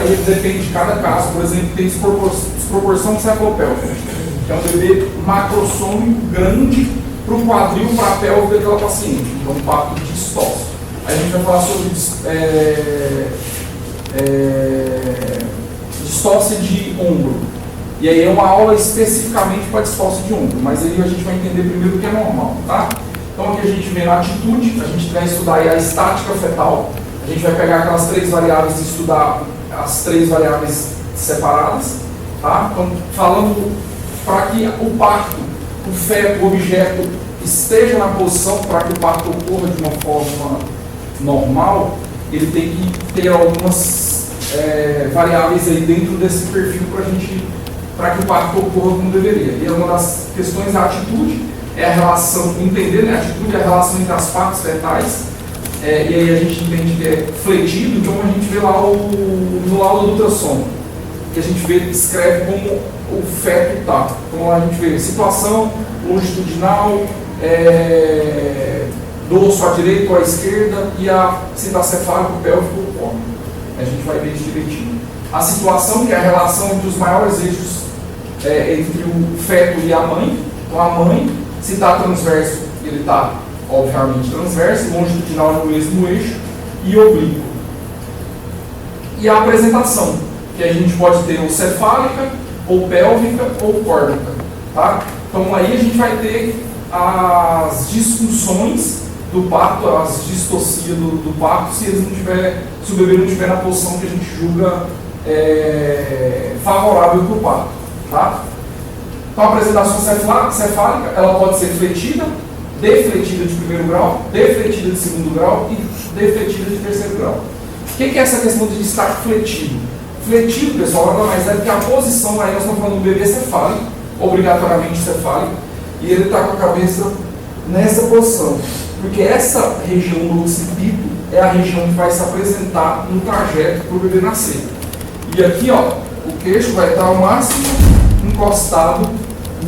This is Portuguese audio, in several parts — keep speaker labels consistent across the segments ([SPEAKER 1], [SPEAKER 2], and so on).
[SPEAKER 1] Aí depende de cada caso. Por exemplo, tem desproporção cefalopélvica, que é um bebê macrossômico grande para o quadril, para a pélvica daquela paciente. Então, um parto de distócia. Aí a gente vai falar sobre distócia de ombro. E aí é uma aula especificamente para distócia de ombro, mas aí a gente vai entender primeiro o que é normal, tá? Então aqui a gente vê na atitude, a gente vai estudar aí a estática fetal, a gente vai pegar aquelas três variáveis e estudar as três variáveis separadas, tá? Então, falando para que o parto, o feto, o objeto esteja na posição para que o parto ocorra de uma forma normal, ele tem que ter algumas variáveis aí dentro desse perfil para que o parto ocorra como deveria. E uma das questões da atitude é a relação, entender, né? A atitude é a relação entre as partes fetais, e aí a gente entende que é fletido, então a gente vê lá no laudo do ultrassom, que a gente escreve como o feto está. Então lá a gente vê situação longitudinal, dorso à direita ou à esquerda, e se está cefálico, pélvico ou córneo. A gente vai ver isso direitinho. A situação, que é a relação entre os maiores eixos entre o feto e a mãe. Então a mãe, se está transverso, ele está obviamente transverso, longitudinal no mesmo eixo, e oblíquo. E a apresentação, que a gente pode ter ou cefálica, ou pélvica, ou córnica. Tá? Então aí a gente vai ter as disfunções do parto, as distocias do parto, se o bebê não estiver na posição que a gente julga favorável para o parto. Tá? Então a apresentação cefálica, ela pode ser fletida, defletida de primeiro grau, defletida de segundo grau e defletida de terceiro grau. O que é essa questão de estar fletido? Fletido, pessoal, nada mais é do que a posição, aí nós estamos falando do bebê cefálico, obrigatoriamente cefálico, e ele está com a cabeça nessa posição. Porque essa região do occipito é a região que vai se apresentar no trajeto para o bebê nascer. E aqui, ó, o queixo vai estar ao máximo encostado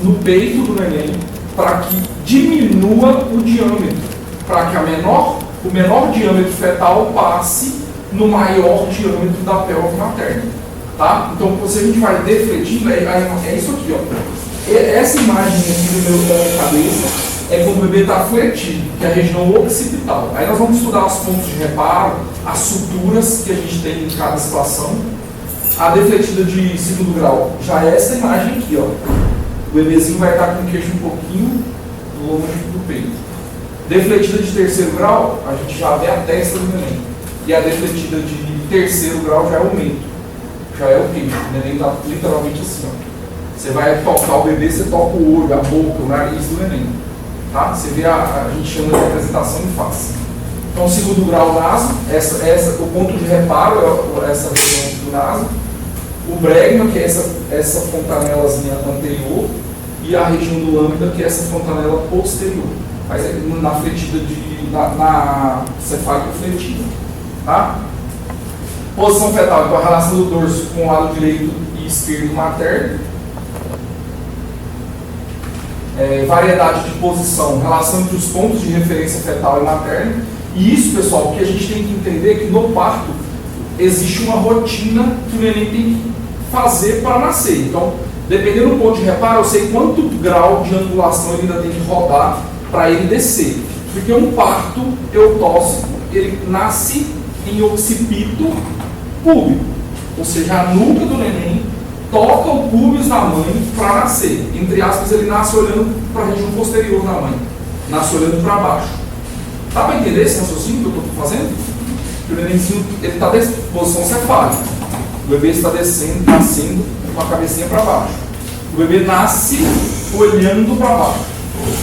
[SPEAKER 1] no peito do neném para que diminua o diâmetro, para que o menor diâmetro fetal passe no maior diâmetro da pelve materna. Tá? Então, se a gente vai defletindo, é isso aqui, ó. Essa imagem aqui da minha cabeça é quando o bebê está fletido, que é a região occipital. Aí nós vamos estudar os pontos de reparo, as suturas que a gente tem em cada situação. A defletida de segundo grau já é essa imagem aqui, ó. O bebezinho vai estar com o queixo um pouquinho longe do peito. Defletida de terceiro grau, a gente já vê a testa do neném. E a defletida de terceiro grau já é o mento, já é o queixo. O neném está literalmente assim, ó. Você vai tocar o bebê, você toca o olho, a boca, o nariz do neném. Tá? Você vê a gente chama de apresentação em face. Então, segundo grau naso, o ponto de reparo é essa região do naso. O bregma, que é essa fontanelazinha anterior, e a região do lambda, que é essa fontanela posterior. Mas é na fletida na cefálica fletida. Tá? Posição fetal, então a relação do dorso com o lado direito e esquerdo materno. Variedade de posição, relação entre os pontos de referência fetal e materno. E isso, pessoal, o que a gente tem que entender é que no parto existe uma rotina que o neném tem que fazer para nascer. Então, dependendo do ponto de reparo, eu sei quanto grau de angulação ele ainda tem que rodar para ele descer. Porque um parto eutóxico, ele nasce em occipito púbico, ou seja, a nuca do neném toca o púbis da mãe para nascer. Entre aspas, ele nasce olhando para a região posterior da mãe, nasce olhando para baixo. Dá para entender esse raciocínio que eu estou fazendo? O nenenzinho está em posição cefálica. O bebê está descendo, nascendo com a cabecinha para baixo. O bebê nasce olhando para baixo.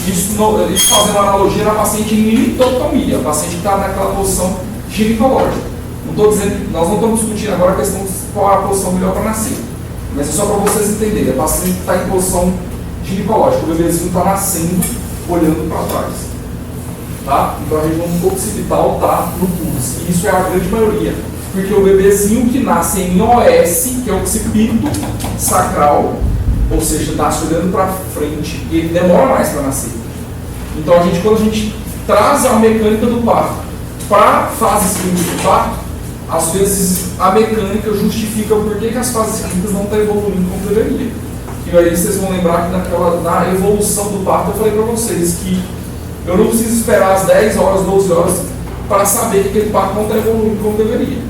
[SPEAKER 1] Isso fazendo uma analogia na paciente em litotomia, a paciente que está naquela posição ginecológica. Não estou dizendo, nós não estamos discutindo agora a questão de qual é a posição melhor para nascer. Mas é só para vocês entenderem, a paciente está em posição ginecológica, o bebezinho está nascendo olhando para trás. Tá? Então a região occipital está no pubis. E isso é a grande maioria. Porque o bebezinho que nasce em OS, que é o occipito sacral, ou seja, nasce olhando para frente, e ele demora mais para nascer. Então quando a gente traz a mecânica do parto para a fase seguinte do parto, às vezes a mecânica justifica por que as fases clínicas não estão evoluindo como deveria. E aí vocês vão lembrar que na evolução do parto eu falei para vocês que eu não preciso esperar as 10 horas, 12 horas para saber que aquele parto não está evoluindo como deveria.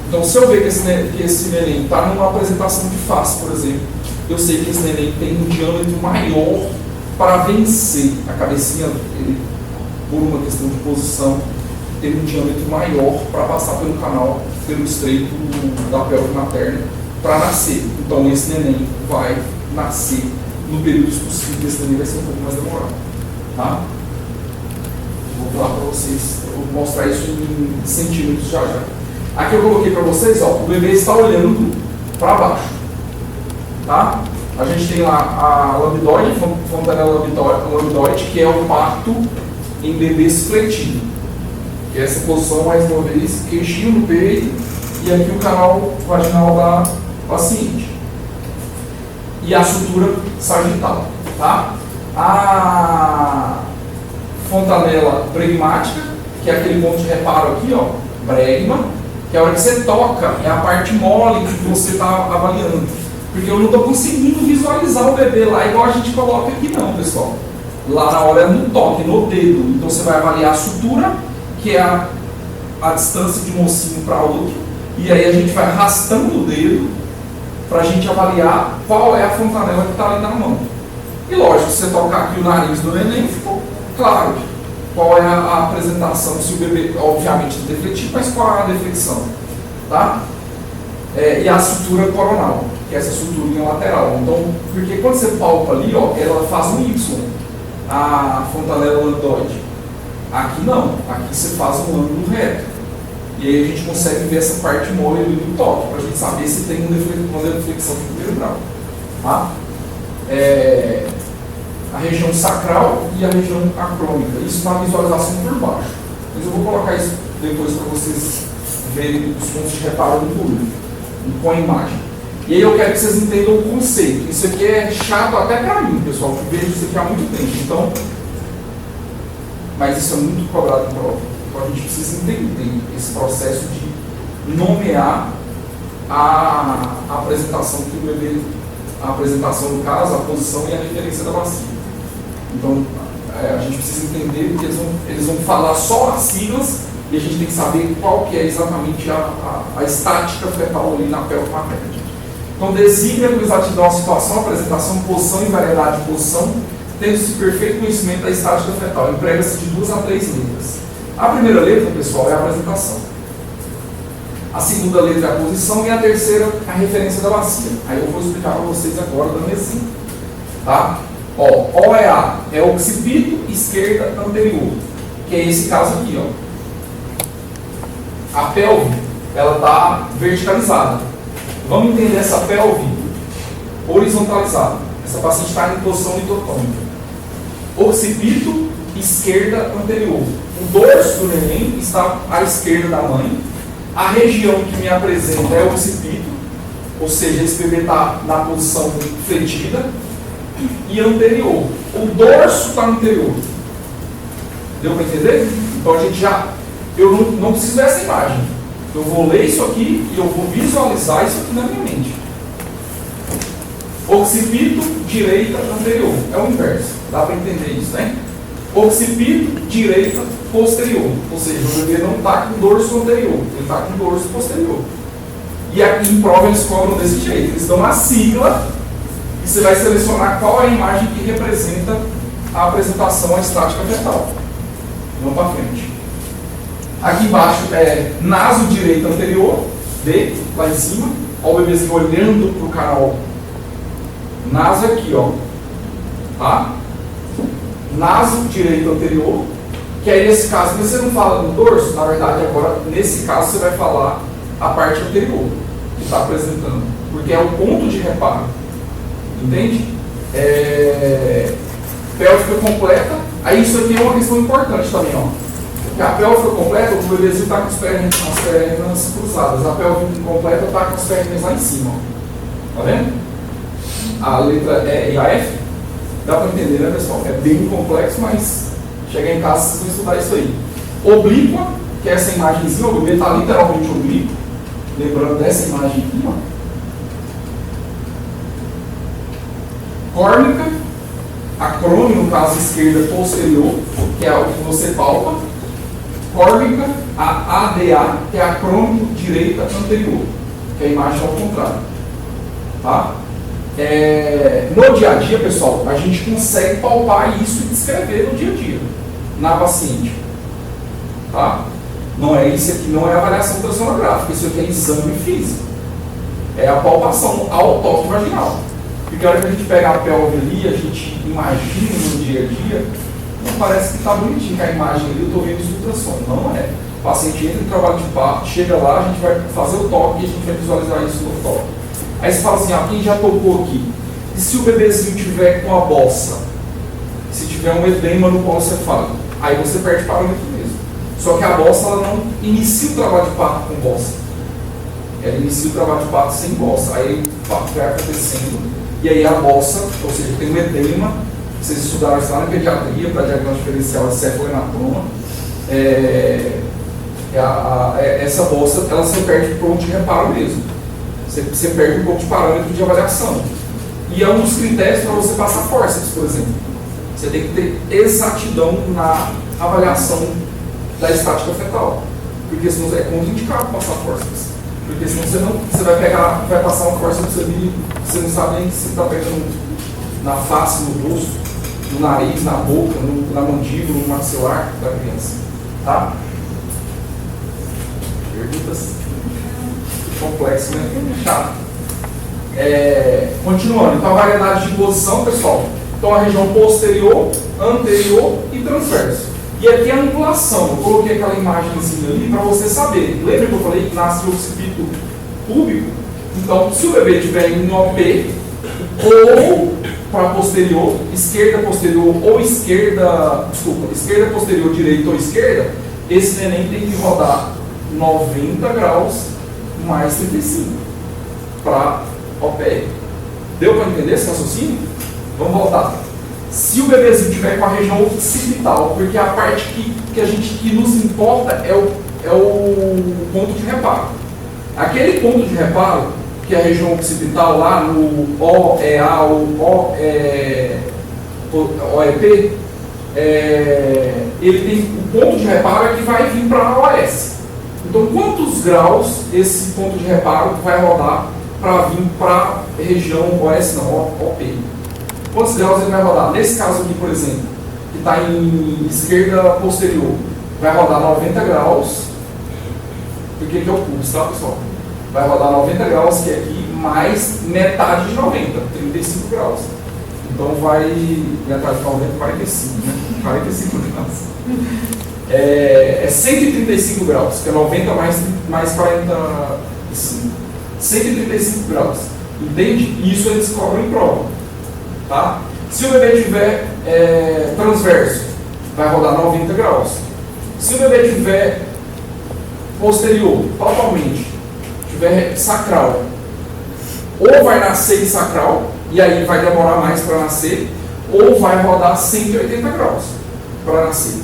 [SPEAKER 1] Então, se eu ver que esse neném está numa apresentação de face, por exemplo, eu sei que esse neném tem um diâmetro maior para vencer a cabecinha dele, por uma questão de posição, tem um diâmetro maior para passar pelo canal, pelo estreito da pelve materna, para nascer. Então, esse neném vai nascer no período possível, esse neném vai ser um pouco mais demorado. Tá? Vou falar para vocês, eu vou mostrar isso em centímetros já já. Aqui eu coloquei para vocês, ó, o bebê está olhando para baixo. Tá? A gente tem lá a lambdoide, fontanela lambdoide, que é o parto em bebês fletido. Que é essa posição, mais uma vez, queixinho no peito e aqui o canal vaginal da paciente. E a sutura sagital. Tá? A fontanela bregmática, que é aquele ponto de reparo aqui, ó, bregma, que é a hora que você toca, é a parte mole que você está avaliando. Porque eu não estou conseguindo visualizar o bebê lá igual a gente coloca aqui não, pessoal. Lá na hora é no toque, no dedo. Então você vai avaliar a sutura, que é a distância de um ossinho para outro. E aí a gente vai arrastando o dedo para a gente avaliar qual é a fontanela que está ali na mão. E lógico, se você tocar aqui o nariz do neném, ficou claro qual é a apresentação, se o bebê, obviamente, é defletivo, mas qual é a deflexão. Tá? E a sutura coronal, que é essa suturinha lateral. Então, porque quando você palpa ali, ó, ela faz um Y, a fontanela lambdoide. Aqui não, aqui você faz um ângulo reto. E aí a gente consegue ver essa parte mole ali do toque, para a gente saber se tem uma deflexão de primeiro grau. Tá? A região sacral e a região acrônica. Isso na visualização por baixo. Mas eu vou colocar isso depois para vocês verem os pontos de reparo do público, com a imagem. E aí eu quero que vocês entendam o conceito. Isso aqui é chato até para mim, pessoal, que vejo isso aqui há muito tempo. Então, mas isso é muito cobrado em prova. Então a gente precisa entender esse processo de nomear a apresentação que o bebê, a apresentação do caso, a posição e a referência da bacia. Então, a gente precisa entender porque eles vão falar só as siglas e a gente tem que saber qual que é exatamente a estática fetal ali na pelve materna. Então, designa com exatidão a situação, apresentação, posição e variedade de posição, tendo-se perfeito conhecimento da estática fetal. Emprega-se de 2 a 3 letras. A primeira letra, pessoal, é a apresentação. A segunda letra é a posição e a terceira é a referência da bacia. Aí eu vou explicar para vocês agora dando exemplo. Tá? OEA é occipito esquerda anterior, que é esse caso aqui, ó. A pelve, ela está verticalizada. Vamos entender essa pelve horizontalizada. Essa paciente está em posição litotômica. Occipito esquerda anterior. O dorso do neném está à esquerda da mãe. A região que me apresenta é o occipito, ou seja, esse bebê está na posição fletida e anterior. O dorso está anterior. Deu para entender? Então a gente eu não preciso dessa imagem. Eu vou ler isso aqui e eu vou visualizar isso aqui na minha mente. Occipito, direita, anterior. É o inverso. Dá para entender isso, né? Occipito, direita, posterior. Ou seja, o bebê não está com dorso anterior, ele está com dorso posterior. E aqui em prova eles cobram desse jeito. Eles dão a sigla e você vai selecionar qual é a imagem que representa a apresentação à estática fetal. Vamos para frente. Aqui embaixo é naso direito anterior, D, lá em cima. Olha o bebezinho olhando para o canal. Naso aqui, ó. Tá? Naso direito anterior, que aí nesse caso você não fala no dorso, na verdade agora nesse caso você vai falar a parte anterior que está apresentando, porque é o ponto de reparo, entende? Pélvica completa, aí isso aqui é uma questão importante também, ó. Porque a pélvica completa, o bebezinho está com as pernas cruzadas, a pélvica incompleta está com as pernas lá em cima, ó. Tá vendo? A letra E e a F. Dá para entender, né, pessoal? É bem complexo, mas chegar em casa vocês vão estudar isso aí. Oblíqua, que é essa imagenzinha, o bebê está literalmente oblíquo. lembrando dessa imagem aqui, ó. Córnica, acrônimo, no caso esquerda posterior, que é o que você palpa. Córnica, a ADA, que é acrônimo direita anterior, que é a imagem ao contrário. Tá? No dia a dia, pessoal, a gente consegue palpar isso e descrever no dia a dia, na paciente. Tá? Não é isso aqui, não é avaliação ultrassonográfica, isso aqui é exame físico. É a palpação ao toque vaginal. Porque a hora que a gente pega a pelve ali, a gente imagina no dia a dia, não parece que está bonitinho, que a imagem ali, eu estou vendo isso ultrassom. Não é. O paciente entra em trabalho de parto, chega lá, a gente vai fazer o toque e a gente vai visualizar isso no toque. Aí você fala assim, quem já tocou aqui? E se o bebezinho tiver com a bossa? Se tiver um edema no colo cefálico? Aí você perde parâmetro mesmo. Só que a bossa, ela não inicia o trabalho de parto com bossa. Ela inicia o trabalho de parto sem bossa. Aí o parto vai acontecendo. E aí a bossa, ou seja, tem um edema. Vocês estudaram isso lá na pediatria, para diagnóstico diferencial de cefalohematoma. Essa bossa, ela se perde por onde reparo mesmo. Você perde um pouco de parâmetro de avaliação. E é um dos critérios para você passar fórceps, por exemplo. Você tem que ter exatidão na avaliação da estática fetal. Porque senão é contraindicado passar fórceps. Porque senão você vai passar uma fórceps ali, você não sabe nem se está pegando na face, no rosto, no nariz, na boca, na mandíbula, no maxilar da criança. Tá? Perguntas complexas, né? Chato. Continuando, então a variedade de posição, pessoal. Então a região posterior, anterior e transverso. E aqui a angulação. Eu coloquei aquela imagenzinha ali para você saber. Lembra que eu falei que nasce o occipito púbico? Então, se o bebê estiver em OP ou para posterior, esquerda posterior ou esquerda posterior, direita ou esquerda, esse neném tem que rodar 90 graus mais 35 para OP. Deu para entender esse raciocínio? Vamos voltar. Se o bebezinho estiver com a região occipital, porque a parte que nos importa é o ponto de reparo. Aquele ponto de reparo, que é a região occipital lá no OEA ou OEP, ele tem o ponto de reparo é que vai vir para a OS. Então, quantos graus esse ponto de reparo vai rodar para vir para a região OS, não, OP? Quantos graus ele vai rodar? Nesse caso aqui, por exemplo, que está em esquerda posterior, vai rodar 90 graus, porque aqui é o pulso, tá, pessoal? Vai rodar 90 graus, que é aqui, mais metade de 90, 35 graus. Então vai, metade de 90, 45, né? 45 graus. É 135 graus, que é 90 mais 45. 135 graus. Entende? E isso eles cobram em prova. Tá? Se o bebê tiver transverso, vai rodar 90 graus. Se o bebê tiver posterior, totalmente, tiver sacral, ou vai nascer em sacral, e aí vai demorar mais para nascer, ou vai rodar 180 graus para nascer.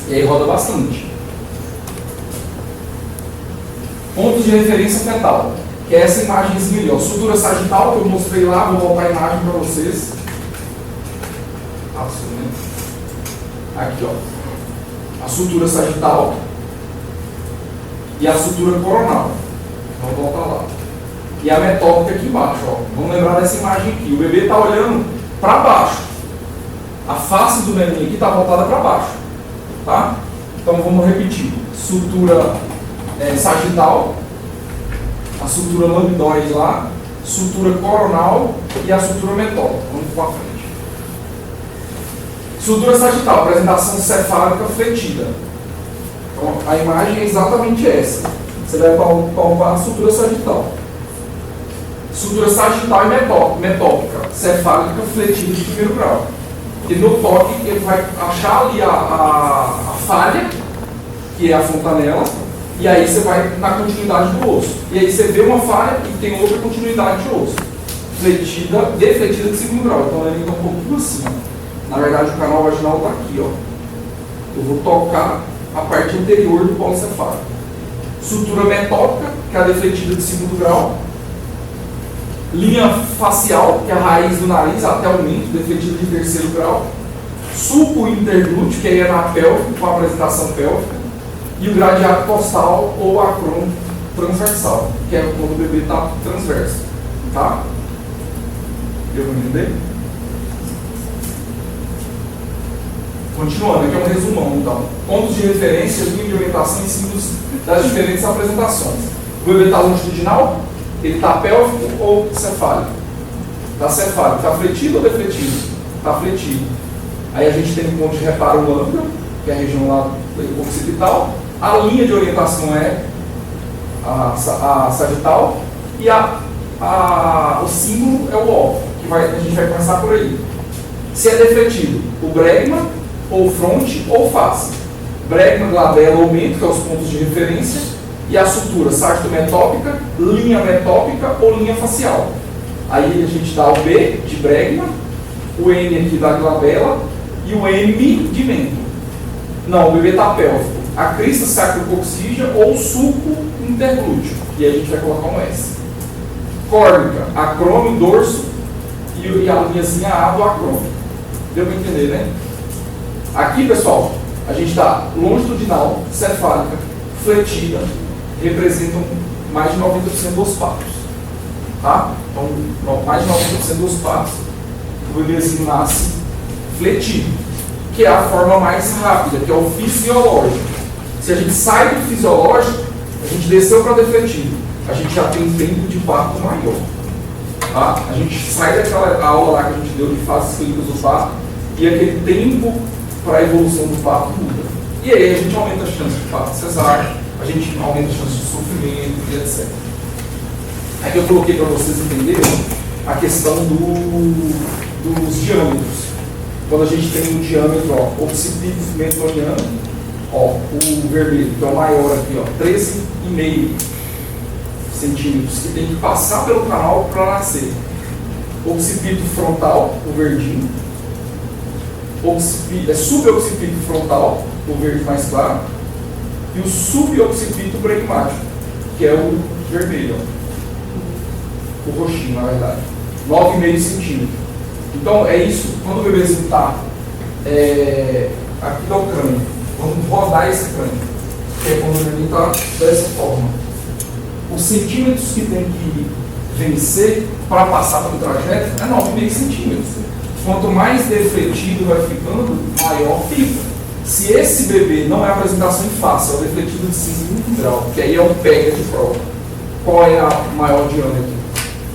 [SPEAKER 1] E aí roda bastante. Pontos de referência fetal, que é essa imagenzinha ali, sutura sagital, que eu mostrei lá, vou voltar a imagem para vocês. Aqui, ó. A sutura sagital e a sutura coronal. Vamos voltar lá. E a metópica aqui embaixo, ó. Vamos lembrar dessa imagem aqui. O bebê está olhando para baixo. A face do neném aqui está voltada para baixo. Tá? Então vamos repetir. Sutura sagital, a sutura lambdoide lá, sutura coronal e a sutura metópica. Vamos para frente. Sutura sagital, apresentação cefálica fletida. Então, a imagem é exatamente essa. Você vai palpar a sutura sagital. Sutura sagital e metópica, cefálica fletida de primeiro grau. E no toque ele vai achar ali a falha, que é a fontanela, e aí você vai na continuidade do osso. E aí você vê uma falha e tem outra continuidade de osso. Defletida de segundo grau. Então ele está um pouquinho assim. Na verdade o canal vaginal está aqui, ó. Eu vou tocar a parte anterior do polo cefálico. Sutura metópica, que é a defletida de segundo grau. Linha facial, que é a raiz do nariz até o mento, defletida de terceiro grau. Sulco interglúteo, que aí é na pélvica, com a apresentação pélvica. E o gradiato costal ou acrônio transversal, que é quando o bebê está transverso. Tá? Deu para entender? Continuando, aqui é um resumão, então. Pontos de referência, linha de orientação e símbolos das diferentes apresentações. O bebê está longitudinal, ele está pélvico ou cefálico? Está cefálico. Está fletido ou defletido? Está fletido. Aí a gente tem um ponto de reparo lambda, que é a região lá occipital. A linha de orientação é a sagital. E o símbolo é o óculo, que a gente vai começar por aí. Se é defletido, o bregma, ou fronte, ou face. Bregma, glabela ou mento, que são os pontos de referência. E a sutura sagitometópica, linha metópica ou linha facial. Aí a gente dá o B de bregma, o N aqui da glabela e o M de mento. Não, o bebê está pélvico. A crista sacrococcígea ou sulco interglúteo. E aí a gente vai colocar um S. Córnica, acrônio, dorso e a linhazinha A do acrônio. Deu para entender, né? Aqui, pessoal, a gente está longitudinal, cefálica, fletida, representam mais de 90% dos partos. Tá? Então, mais de 90% dos partos, o bebezinho nasce fletido, que é a forma mais rápida, que é o fisiológico. Se a gente sai do fisiológico, a gente desceu para defletido, a gente já tem tempo de parto maior. Tá? A gente sai daquela aula lá que a gente deu de fases clínicas do parto, e aquele tempo para a evolução do parto muda. E aí a gente aumenta a chance de parto cesárea, a gente aumenta a chance de sofrimento e etc. Aqui eu coloquei para vocês entenderem a questão dos diâmetros. Quando a gente tem um diâmetro, ó, occipito mentoniano, ó, o vermelho, que é o maior aqui, ó, 13,5 centímetros, que tem que passar pelo canal para nascer. Occipito frontal, o verdinho. Suboccipito frontal, o verde mais claro, e o suboccipito bregmático, que é o vermelho, ó. O roxinho, na verdade, 9,5 centímetros. Então é isso, quando o bebezinho está aqui dá o crânio, vamos rodar esse crânio, que é quando o bebê está dessa forma. Os centímetros que tem que vencer para passar pelo trajeto é 9,5 centímetros. Quanto mais defletido vai ficando, maior fica. Se esse bebê não é a apresentação em face, é o defletido de segundo grau, que aí é um pega de prova. Qual é a maior diâmetro?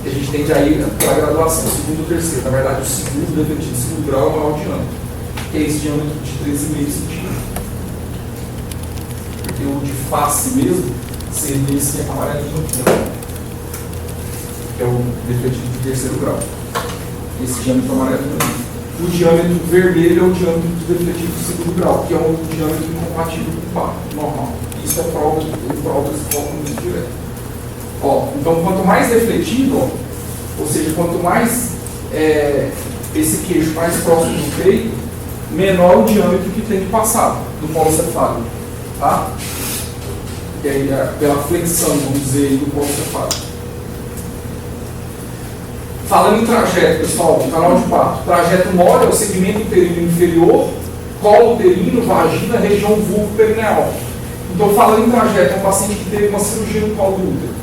[SPEAKER 1] Que a gente tem de aí para a graduação, segundo ou terceiro. Na verdade, o segundo defletido de segundo grau é o maior diâmetro, que é esse diâmetro de 13,5 centímetros. Porque o de face mesmo seria esse que é amarelinho aqui, que é o defletido de terceiro grau. Esse diâmetro amarelo também. O diâmetro vermelho é o diâmetro do defletivo de segundo grau, que é um diâmetro incompatível com o parto normal. Isso é prova, provas que colocam muito direto. Ó, então, quanto mais defletido, ó, ou seja, quanto mais esse queixo mais próximo do peito, menor o diâmetro que tem que passar do polo cefálico. Tá? Que é pela flexão, vamos dizer, do polo cefálico. Falando em trajeto, pessoal, canal de parto. Trajeto mole é o segmento uterino inferior, colo uterino, vagina, região vulvo perineal. Então, falando em trajeto, é um paciente que teve uma cirurgia no colo do útero.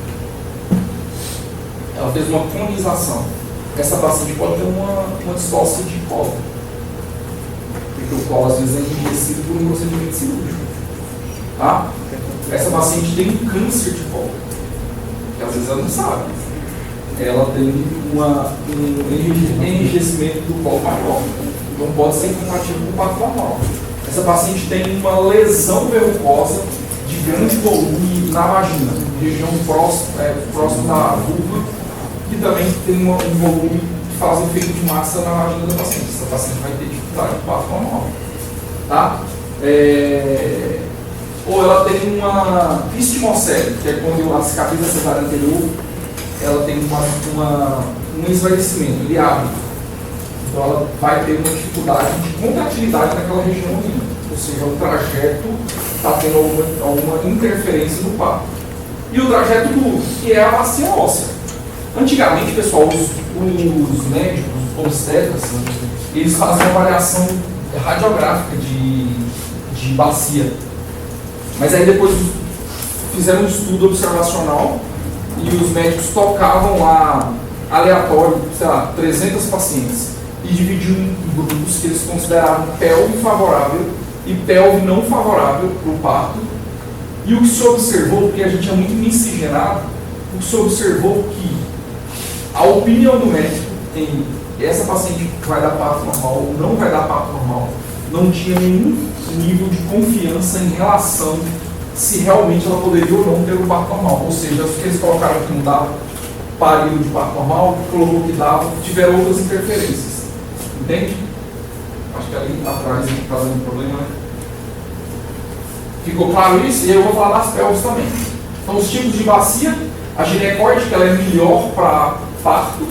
[SPEAKER 1] Ela fez uma conização. Essa paciente pode ter uma distócia de colo. Porque o colo, às vezes, é enrijecido por um procedimento cirúrgico. Tá? Essa paciente tem um câncer de colo. Que às vezes ela não sabe. Ela tem um enrijecimento do colo maior. Não pode ser incompatível com o parto normal. Essa paciente tem uma lesão verrucosa de grande volume na vagina, região próximo da vulva, que também tem um volume que faz efeito de massa na vagina da paciente. Essa paciente vai ter dificuldade com o parto normal. Tá? Ou ela tem uma estimocele, que é quando a cicatriz da cesárea anterior ela tem um esvaecimento, ele abre. Então ela vai ter uma dificuldade de contratilidade naquela região ali. Ou seja, o trajeto está tendo alguma interferência no parto. E o trajeto duro, que é a bacia óssea. Antigamente, pessoal, os médicos, os obstetras, eles faziam avaliação radiográfica de bacia. Mas aí depois fizeram um estudo observacional e os médicos tocavam lá aleatório, sei lá, 300 pacientes e dividiam em grupos que eles consideravam pelve favorável e pelve não favorável para o parto. E o que se observou, porque a gente é muito miscigenado, o que se observou que a opinião do médico em essa paciente vai dar parto normal ou não vai dar parto normal, não tinha nenhum nível de confiança em relação se realmente ela poderia ou não ter o parto normal. Ou seja, os que eles colocaram que não dava parido de parto normal, colocou que dava, tiveram outras interferências. Entende? Acho que ali atrás está dando problema, né? Ficou claro isso? E aí eu vou falar das pelves também. Então, os tipos de bacia, a ginecóide, que ela é melhor para parto,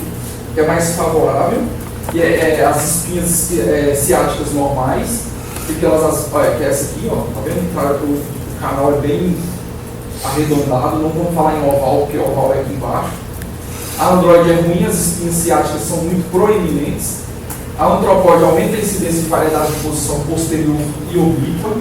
[SPEAKER 1] que é mais favorável, e as espinhas ciáticas normais, porque elas, que é essa aqui, ó, tá vendo? Claro que o canal é bem arredondado, não vamos falar em oval, porque o oval é aqui embaixo. A androide é ruim, as espinhas ciáticas são muito proeminentes. A antropóide aumenta a incidência de variedade de posição posterior e oblíqua.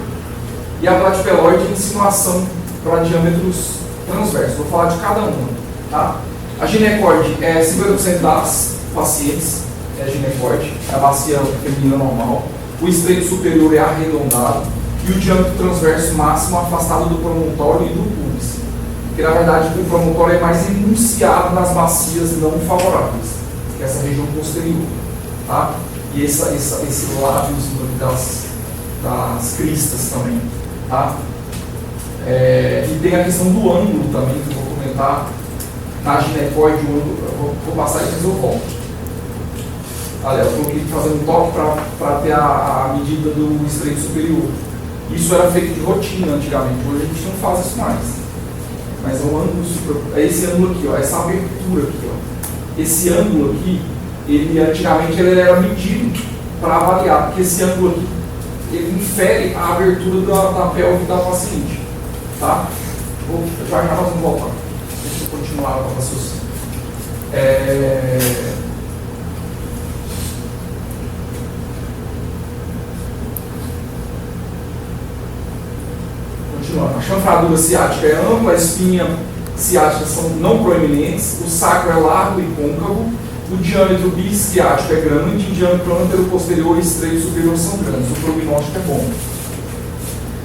[SPEAKER 1] E a platypeloide, insinuação para diâmetros transversos. Vou falar de cada uma. Tá? A ginecoide é 50% das pacientes, é a ginecoide, é a bacia feminina normal. O estreito superior é arredondado e o diâmetro transverso máximo afastado do promontório e do pubis. Porque na verdade o promontório é mais enunciado nas bacias não favoráveis, que é essa região posterior. Tá? E esse lábiozinho das cristas também. Tá? E tem a questão do ângulo também, que eu vou comentar. Na ginecoide, eu vou passar e depois eu volto. Olha, eu estou aqui fazendo um toque para ter a medida do estreito superior. Isso era feito de rotina antigamente, hoje a gente não faz isso mais. Mas é um ângulo superior. É esse ângulo aqui, ó, essa abertura aqui. Ó. Esse ângulo aqui, antigamente ele era medido para avaliar, porque esse ângulo aqui ele infere a abertura da pelve da paciente. Tá? Já nós vamos voltar. Deixa eu continuar com o raciocínio. Continuando. A chanfradura ciática é ampla, a espinha ciática são não proeminentes, o sacro é largo e côncavo, o diâmetro bisciático é grande, o diâmetro antero-posterior e estreito superior são grandes. O prognóstico é bom.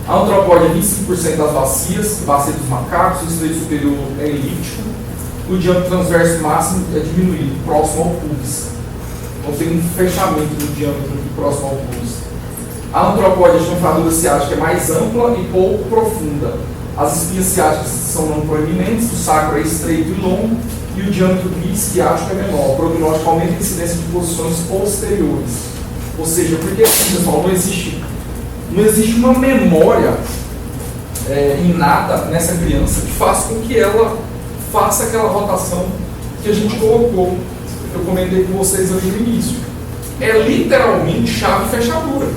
[SPEAKER 1] A antropóide é 25% das bacias, bacia dos macacos, o estreito superior é elíptico, o diâmetro transverso máximo é diminuído, próximo ao pubis. Então tem um fechamento do diâmetro próximo ao pubis. A antropóide, a chanfradura ciática é mais ampla e pouco profunda. As espinhas ciáticas são não proeminentes, o sacro é estreito e longo, e o diâmetro bisciático é menor. O prognóstico aumenta a incidência de posições posteriores. Ou seja, porque assim, pessoal, não existe uma memória inata nessa criança que faça com que ela faça aquela rotação que a gente colocou, que eu comentei com vocês ali no início. É literalmente chave e fechadura.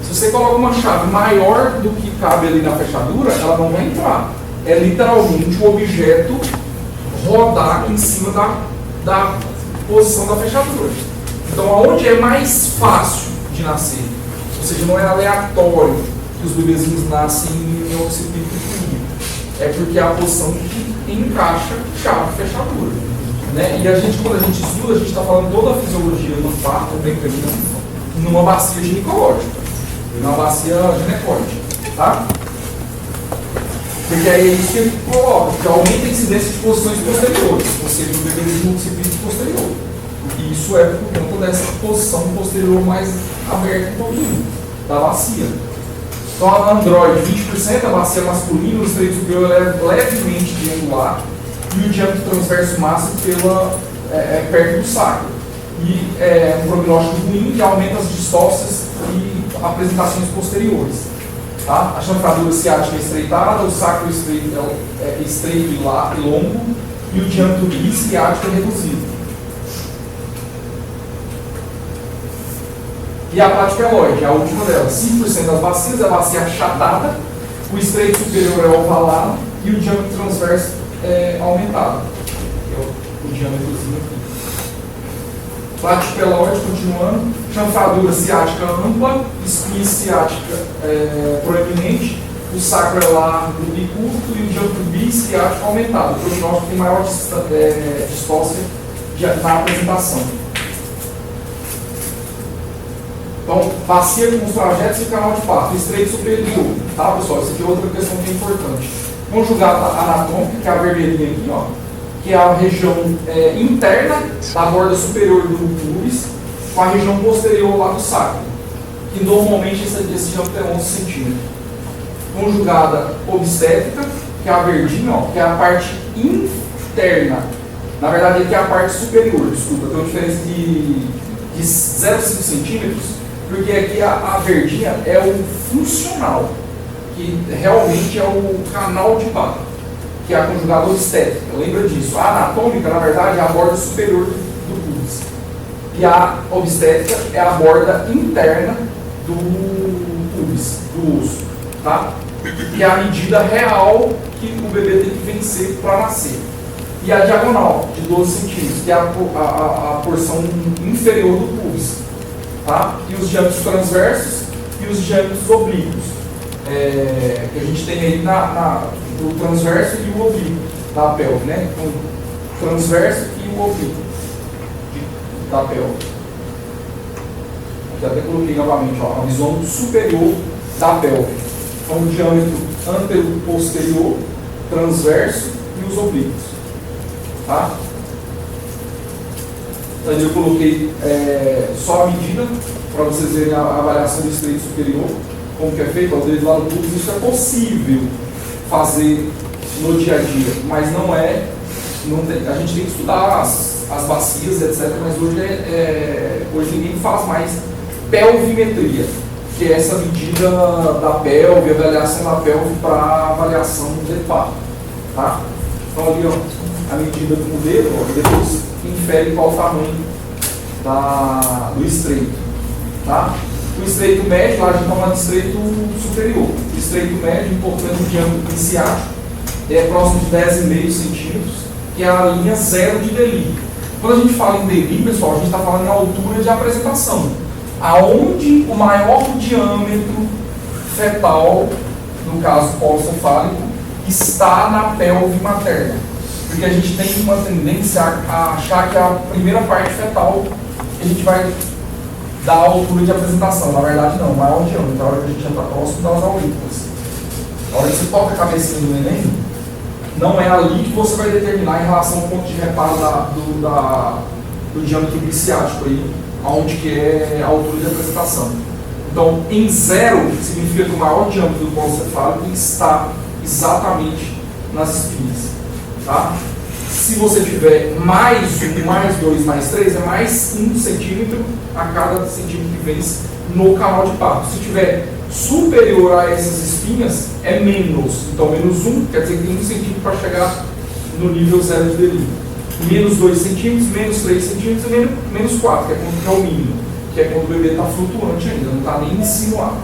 [SPEAKER 1] Se você coloca uma chave maior do que cabe ali na fechadura, ela não vai entrar. É literalmente o objeto rodar em cima da posição da fechadura. Então, aonde é mais fácil de nascer, ou seja, não é aleatório que os bebezinhos nascem em occipito fluido, é porque é a posição que encaixa chave e fechadura. Né? E a gente, quando a gente estuda, a gente está falando toda a fisiologia do parto, bem numa bacia ginecológica, numa bacia ginecóide, tá? Porque é isso que ele coloca, que aumenta a incidência de posições posteriores, ou seja, o bebezinho no occipito posterior. E isso é por conta dessa posição posterior mais aberta um pouquinho, da bacia. Então a androide, 20%, a bacia masculina, o estreito superior é levemente triangular e o diâmetro transverso máximo perto do sacro. E é um prognóstico ruim que aumenta as distócias e apresentações posteriores. Tá? A chanfradura ciática é estreitada, o sacro é estreito e longo e o diâmetro bisciático é reduzido. E a platypeloide, a última delas, 5% das bacias é a bacia achatada, O estreito superior é ovalado e o diâmetro transverso é aumentado. O diâmetrozinho aqui. Platipelóide, continuando. Chanfradura ciática ampla, espinha ciática proeminente. O sacro é largo e curto e o diâmetro biciático aumentado. O prognóstico tem maior distócia na apresentação. Então, bacia com os trajetos e canal de parto. Estreito superior. Tá, pessoal? Isso aqui é outra questão que é importante. Conjugada anatômica, que é a vermelhinha aqui, ó, que é a região interna da borda superior do pubis, com a região posterior lá do sacro. Que normalmente esse diâmetro é 11 centímetros. Conjugada obstétrica, que é a verdinha, ó, que é a parte interna. Na verdade, aqui é a parte superior, desculpa, tem uma diferença de 0,5 centímetros, porque aqui a verdinha é o funcional, que realmente é o canal de parto, que é a conjugada obstétrica. Lembra disso? A anatômica, na verdade, é a borda superior do pubis. E a obstétrica é a borda interna do pubis, do osso. Tá? Que é a medida real que o bebê tem que vencer para nascer. E a diagonal, de 12 centímetros, que é a porção inferior do pubis. Tá? E os diâmetros transversos e os diâmetros oblíquos. Que a gente tem aí o transverso e o oblíquo da pelve, né? Então, o transverso e o oblíquo da pelve. Aqui até coloquei novamente, ó, a visão superior da pelve. Então, o diâmetro antero-posterior, transverso e os oblíquos. Tá? Então, eu coloquei só a medida para vocês verem a avaliação do estreito superior, como que é feito, ao dedo lá no pubis. Isso é possível fazer no dia a dia, mas não tem, a gente tem que estudar as bacias, etc. Mas hoje ninguém faz mais pelvimetria, que é essa medida da pelve, avaliação da pelve para avaliação de parto. Tá? Então ali, ó, a medida com o dedo, ó, e depois infere qual o tamanho do estreito. Tá? O estreito médio, lá a gente está falando de estreito superior. O estreito médio, importante o diâmetro ciático, é próximo de 10,5 centímetros, que é a linha zero de delírio. Quando a gente fala em delírio, pessoal, a gente está falando em altura de apresentação. Aonde o maior diâmetro fetal, no caso polocefálico, está na pelve materna. Porque a gente tem uma tendência a achar que a primeira parte fetal a gente vai dar a altura de apresentação. Na verdade, não. O maior diâmetro, a hora que a gente entra próximo das aurículas. A hora que você toca a cabecinha do neném, não é ali que você vai determinar em relação ao ponto de reparo do diâmetro biciático aí, onde que é a altura de apresentação. Então, em zero, significa que o maior diâmetro do polocefálico está exatamente nas espinhas. Tá? Se você tiver mais 1, mais 2, mais 3, é mais 1 centímetro a cada centímetro que vence no canal de parto. Se tiver superior a essas espinhas, é menos. Então, menos 1, quer dizer que tem 1 centímetro para chegar no nível zero de delírio. Menos 2 centímetros, menos 3 centímetros e menos 4, que é quando é o mínimo, que é quando o bebê está flutuante ainda, não está nem insinuado.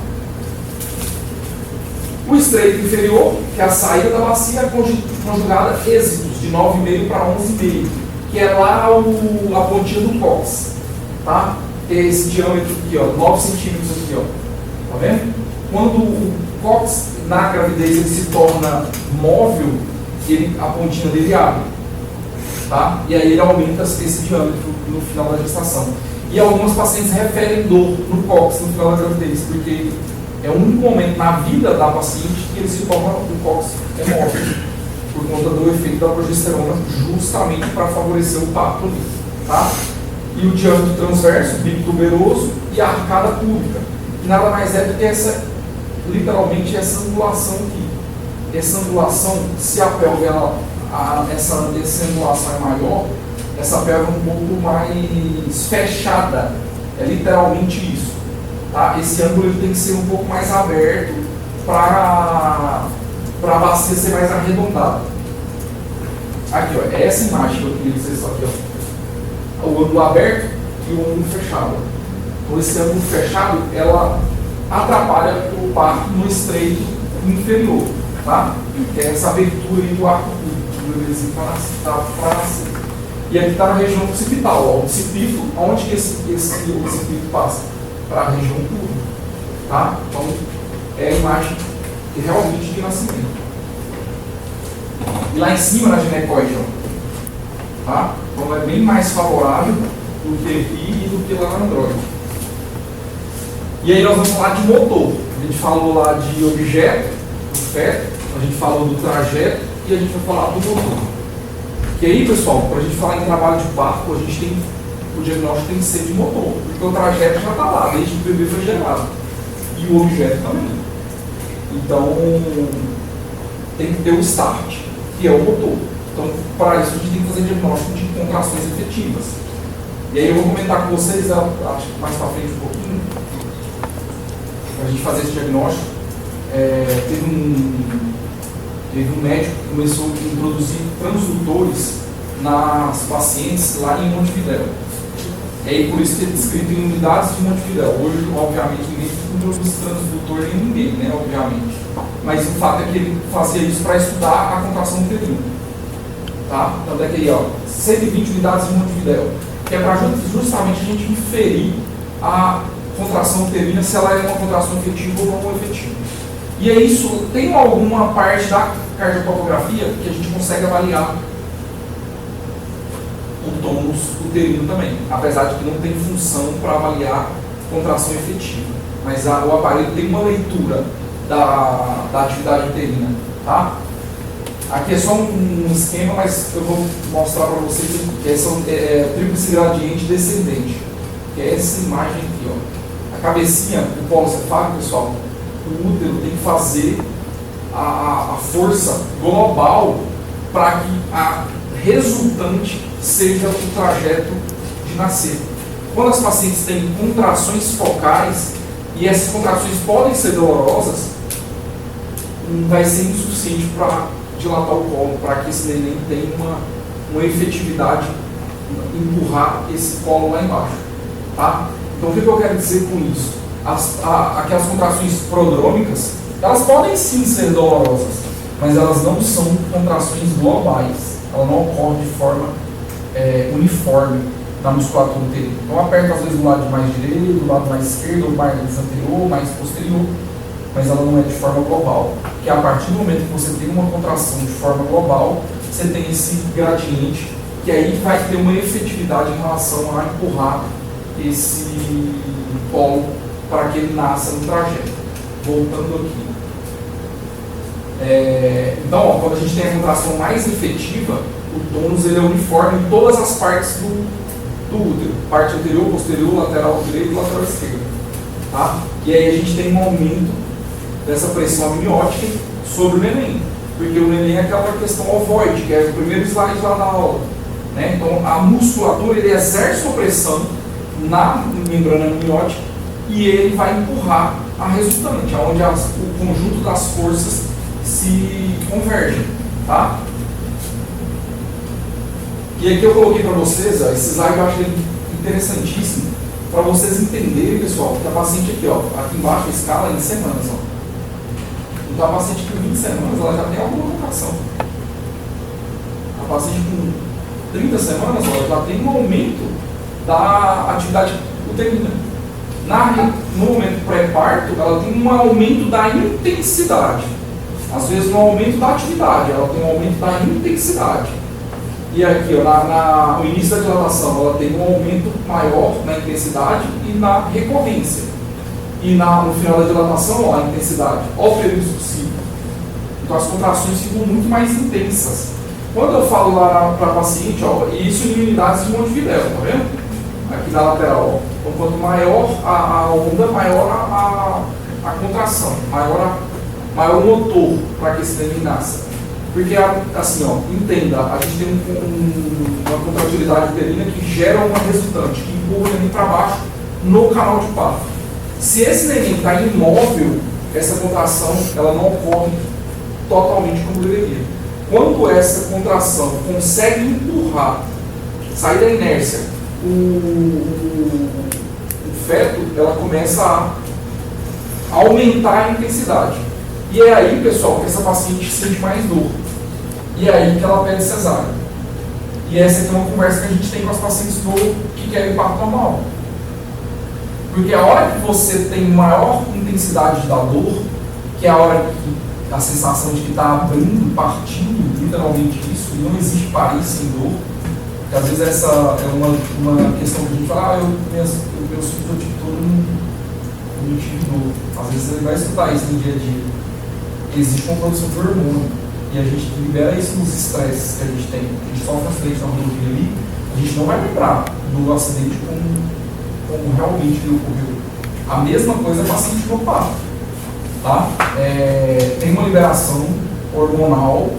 [SPEAKER 1] O estreito inferior, que é a saída da bacia, é conjugada êxitos, de 9,5 para 11,5, que é lá a pontinha do cóccix, tá? Que é esse diâmetro aqui, ó, 9 centímetros aqui, ó. Tá vendo? Quando o cóccix, na gravidez, ele se torna móvel, a pontinha dele abre. Tá? E aí ele aumenta esse diâmetro no final da gestação. E algumas pacientes referem dor no cóccix no final da gravidez, porque é o único momento na vida da paciente que ele se torna o cóccix móvel, por conta do efeito da progesterona, justamente para favorecer o parto ali. Tá? E o diâmetro transverso, bituberoso, e a arcada pública, que nada mais é do que literalmente essa angulação aqui. Essa angulação, se a pelve essa angulação é maior, essa pelve é um pouco mais fechada, é literalmente isso. Tá? Esse ângulo ele tem que ser um pouco mais aberto para a bacia ser mais arredondada. Aqui, ó, é essa imagem que eu queria dizer só aqui, ó. O ângulo aberto e o ângulo fechado. Então esse ângulo fechado, ela atrapalha o parto no estreito inferior, tá? Que é essa abertura aí do arco público, do bebezinho para nascer. E aqui está na região occipital, ó, o occipito, onde que esse occipito passa? Para a região pública, tá? Então, é a imagem realmente de nascimento. E lá em cima, na ginecoide, ó, tá? Então, é bem mais favorável do que aqui e do que lá na Android. E aí nós vamos falar de motor. A gente falou lá de objeto, do feto, a gente falou do trajeto e a gente vai falar do motor. E aí, pessoal, para a gente falar em trabalho de parto, o diagnóstico tem que ser de motor, porque o trajeto já está lá, desde que o bebê foi gerado. E o objeto também. Então, tem que ter o start, que é o motor. Então, para isso, a gente tem que fazer diagnóstico de contrações efetivas. E aí eu vou comentar com vocês, acho que mais para frente um pouquinho, para a gente fazer esse diagnóstico. Teve um médico que começou a introduzir transdutores nas pacientes lá em Montevidéu. E aí, por isso que é descrito em unidades de Montevidéu. Hoje, obviamente, ninguém introduz transdutor em ninguém, né, obviamente. Mas o fato é que ele fazia isso para estudar a contração uterina. Tá? Então, daqui, ó, 120 unidades de Montevidéu, que é para justamente a gente inferir a contração uterina, se ela é uma contração efetiva ou não efetiva. E é isso, tem alguma parte da cardiopatografia que a gente consegue avaliar o tônus uterino também, apesar de que não tem função para avaliar contração efetiva. Mas o aparelho tem uma leitura da atividade uterina, tá? Aqui é só um esquema, mas eu vou mostrar para vocês que é tríplice gradiente descendente, que é essa imagem aqui, ó. A cabecinha, o polo cefálico, pessoal, o útero tem que fazer a força global para que a resultante seja o trajeto de nascer. Quando as pacientes têm contrações focais, e essas contrações podem ser dolorosas, vai ser insuficiente para dilatar o colo, para que esse neném tenha uma efetividade, empurrar esse colo lá embaixo. Tá? Então, o que eu quero dizer com isso? Aquelas contrações prodrômicas, elas podem sim ser dolorosas, mas elas não são contrações globais. Ela não ocorre de forma uniforme na musculatura uterina. Então, aperta às vezes do lado mais direito, do lado mais esquerdo, ou mais anterior, mais posterior, mas ela não é de forma global. Porque a partir do momento que você tem uma contração de forma global, você tem esse gradiente, que aí vai ter uma efetividade em relação a empurrar esse polo para que ele nasça no trajeto. Voltando aqui. Então, ó, quando a gente tem a contração mais efetiva, o tônus ele é uniforme em todas as partes do útero. Parte anterior, posterior, lateral direito e lateral esquerdo. Tá? E aí a gente tem um aumento dessa pressão amniótica sobre o neném. Porque o neném é aquela questão ovoide, que é o primeiro slide lá da aula. Né? Então, a musculatura ele exerce uma pressão na membrana amniótica e ele vai empurrar a resultante, onde o conjunto das forças se convergem. Tá? E aqui eu coloquei para vocês, ó, esse slide eu acho interessantíssimo, para vocês entenderem, pessoal, que a paciente aqui, ó, aqui embaixo a escala é em semanas. Ó. Então a paciente com 20 semanas ela já tem alguma contração. A paciente com 30 semanas ela já tem um aumento da atividade uterina. No momento pré-parto, ela tem um aumento da intensidade. Às vezes, no aumento da atividade, ela tem um aumento da intensidade. E aqui, ó, no início da dilatação, ela tem um aumento maior na intensidade e na recorrência. E no final da dilatação, ó, a intensidade. Olha o período sucessivo. Então, as contrações ficam muito mais intensas. Quando eu falo lá para a paciente, ó, isso em unidades de Montevidéu, tá vendo? Aqui na lateral, ó. Então, quanto maior a onda, maior a contração, maior o motor para que esse neném nasça. Porque, assim, ó, entenda, a gente tem uma contratilidade uterina que gera uma resultante, que empurra o neném para baixo no canal de parto. Se esse neném está imóvel, essa contração ela não ocorre totalmente como deveria. Quando essa contração consegue empurrar, sair da inércia, o feto, ela começa a aumentar a intensidade. E é aí, pessoal, que essa paciente sente mais dor. E é aí que ela pede cesárea. E essa aqui é uma conversa que a gente tem com as pacientes que querem parto normal. Porque a hora que você tem maior intensidade da dor, que é a hora que a sensação de que está abrindo, partindo, literalmente isso, e não existe parir sem dor, porque às vezes essa é uma questão que a gente fala, meu sintotipo todo não tive dor. Às vezes você vai escutar isso no dia a dia. Existe uma produção de hormônio, e a gente libera isso nos estresses que a gente tem. A gente sofre um acidente na rodovia ali, a gente não vai lembrar do acidente como realmente ele ocorreu. A mesma coisa é paciente no parto. Tá? Tem uma liberação hormonal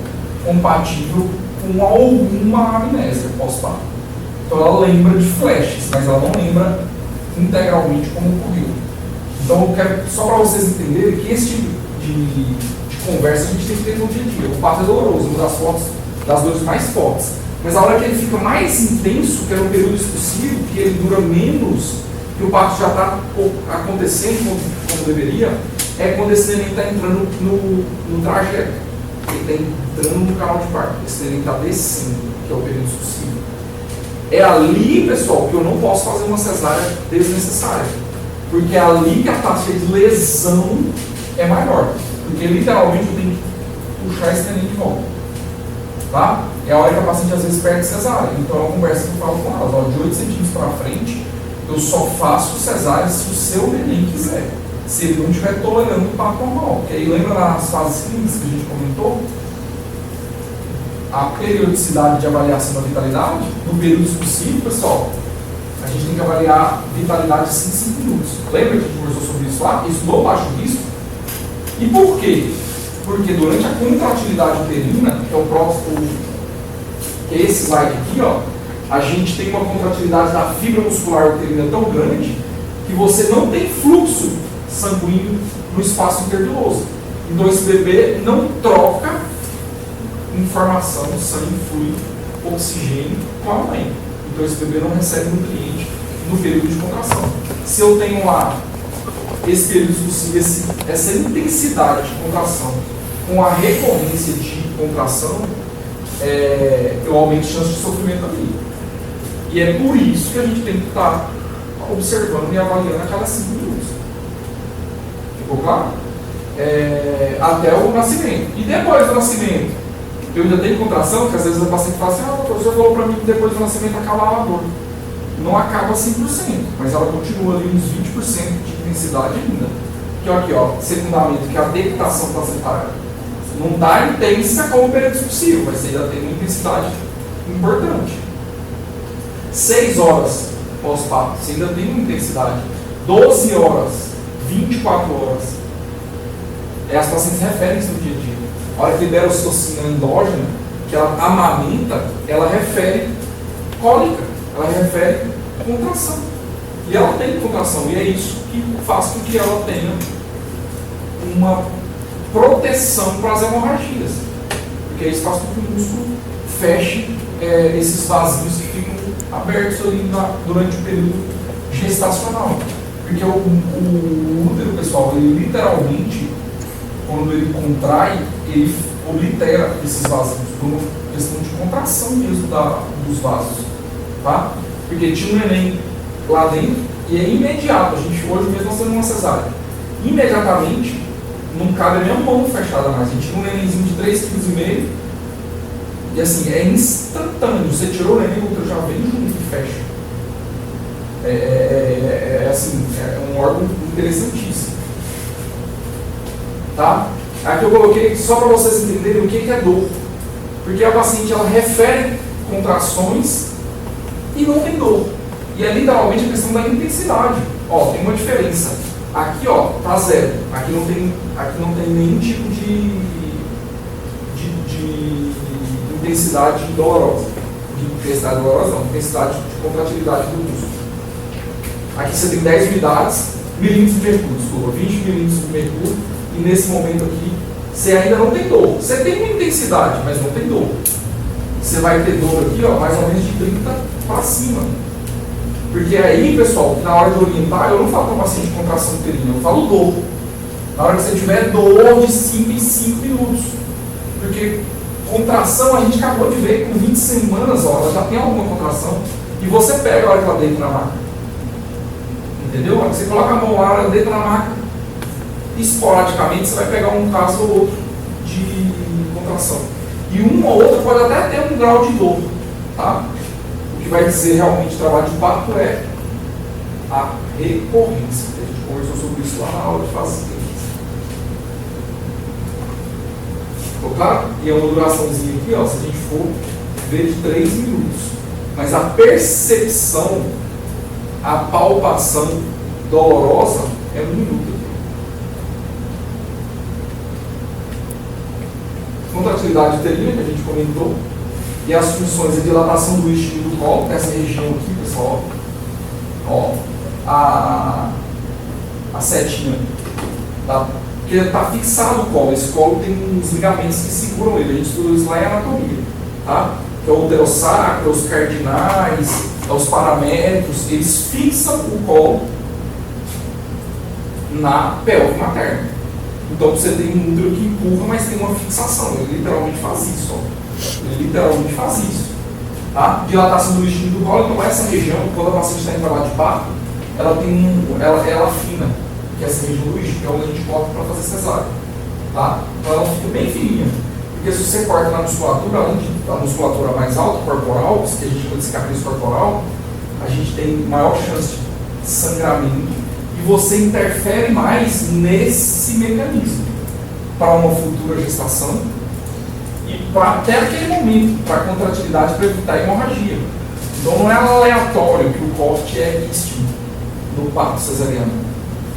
[SPEAKER 1] compatível com alguma amnésia pós-parto. Então ela lembra de flashes, mas ela não lembra integralmente como ocorreu. Então eu quero só para vocês entenderem que esse tipo de conversa a gente tem que ter no dia a dia. O parto é doloroso, uma das dores mais fortes. Mas a hora que ele fica mais intenso, que é no período expulsivo, que ele dura menos, que o parto já está acontecendo como deveria, é quando esse neném está entrando no trajeto. Ele está entrando no canal de parto. Esse neném está descendo, que é o período expulsivo. É ali, pessoal, que eu não posso fazer uma cesárea desnecessária. Porque é ali que a taxa de lesão é maior. Porque literalmente eu tenho que puxar esse neném de volta. Tá? É a hora que a paciente às vezes perde cesárea. Então é uma conversa que eu falo com elas. Ó, de 8 centímetros para frente, eu só faço cesárea se o seu neném quiser. Se ele não estiver tolerando o parto normal. Porque aí lembra nas fases clínicas que a gente comentou? A periodicidade de avaliação da vitalidade, no período expulsivo, pessoal, a gente tem que avaliar vitalidade de 5 minutos. Lembra que a gente conversou sobre isso lá? Isso no baixo risco. E por quê? Porque durante a contratilidade uterina, que é o próximo, que é esse slide aqui, ó, a gente tem uma contratilidade da fibra muscular uterina tão grande que você não tem fluxo sanguíneo no espaço interveloso. Então esse bebê não troca informação, sangue, fluido, oxigênio com a mãe. Então esse bebê não recebe nutriente no período de contração. Se eu tenho lá esse período possível, essa intensidade de contração com a recorrência de contração, eu aumento a chance de sofrimento ali. E é por isso que a gente tem que estar observando e avaliando a cada 5 minutos. Ficou claro? Até o nascimento. E depois do nascimento? Eu ainda tenho contração, que às vezes o paciente fala assim, doutor, você falou para mim que depois do nascimento acaba a dor. Não acaba 100%, mas ela continua ali uns 20% de intensidade ainda. Que aqui, ó, secundamento, que é a decutação placentária. Não está intensa como o período expulsivo, mas ainda tem uma intensidade importante. 6 horas pós-parto, você ainda tem uma intensidade. 12 horas, 24 horas. As pacientes referem isso no dia a dia. A hora que libera a ocitocina endógena, que ela amamenta, ela refere cólica, ela refere contração. E ela tem contração, e é isso que faz com que ela tenha uma proteção para as hemorragias. Porque isso faz com que o músculo feche esses vazios que ficam abertos ali durante o período gestacional. Porque o útero, pessoal, ele literalmente, quando ele contrai, ele oblitera esses vazios, por uma questão de contração mesmo dos vasos. Tá? Porque tinha um neném lá dentro e é imediato. A gente hoje mesmo nós temos uma cesárea. Imediatamente, não cabe a minha mão fechada mais. A gente tinha um nenenzinho de 3,5 kg e assim, é instantâneo. Você tirou o neném, o outro já vem junto e fecha. Assim, é um órgão interessantíssimo. Tá? Aqui eu coloquei só para vocês entenderem o que é dor. Porque a paciente ela refere contrações e não tem dor. E é literalmente a questão da intensidade. Ó, tem uma diferença. Aqui, ó, tá 0. Aqui não tem nenhum tipo de intensidade dolorosa. De intensidade dolorosa não, intensidade de contratilidade do músculo. Aqui você tem 10 milímetros de mercúrio, desculpa, 20 milímetros de mercúrio. E nesse momento aqui, você ainda não tem dor. Você tem uma intensidade, mas não tem dor. Você vai ter dor aqui, ó, mais ou menos de 30 para cima. Porque aí, pessoal, na hora de orientar, eu não falo para o paciente de contração uterina, eu falo dor. Na hora que você tiver dor de 5 em 5 minutos. Porque contração a gente acabou de ver com 20 semanas, ó, ela já tem alguma contração. E você pega a hora que ela deita na maca. Entendeu? A hora que você coloca a mão lá, ela deita na maca. Esporadicamente você vai pegar um caso ou outro de contração. E uma ou outra pode até ter um grau de dor. Tá? O que vai dizer realmente trabalho de parto é a recorrência. A gente conversou sobre isso lá na aula de fase seguinte. Ficou claro? E é uma duraçãozinha aqui, ó, se a gente for ver de 3 minutos. Mas a percepção, a palpação dolorosa é 1 minuto. Contratilidade uterina, que a gente comentou, e as funções de dilatação do isquio do colo, nessa região aqui, pessoal, ó, a setinha, tá? Porque está fixado o colo, esse colo tem uns ligamentos que seguram ele, a gente estudou isso lá em anatomia, tá? Que é o uterosacro, os cardinais, os paramétros, eles fixam o colo na pelve materna. Então você tem um útero que empurra, mas tem uma fixação. Ele literalmente faz isso. Ó. Ele literalmente faz isso. Tá? Dilatação do isquio do colo. Então essa região, quando a paciente está em trabalho de parto, ela tem ela afina, que é essa região do isquio, que é onde a gente corta para fazer cesárea. Tá? Então ela fica bem fininha. Porque se você corta na musculatura, além da musculatura mais alta, corporal, que a gente chama de cicatriz corporal, a gente tem maior chance de sangramento. E você interfere mais nesse mecanismo para uma futura gestação e para até aquele momento, para a contratilidade, para evitar a hemorragia. Então não é aleatório que o corte é istmo no parto cesariano.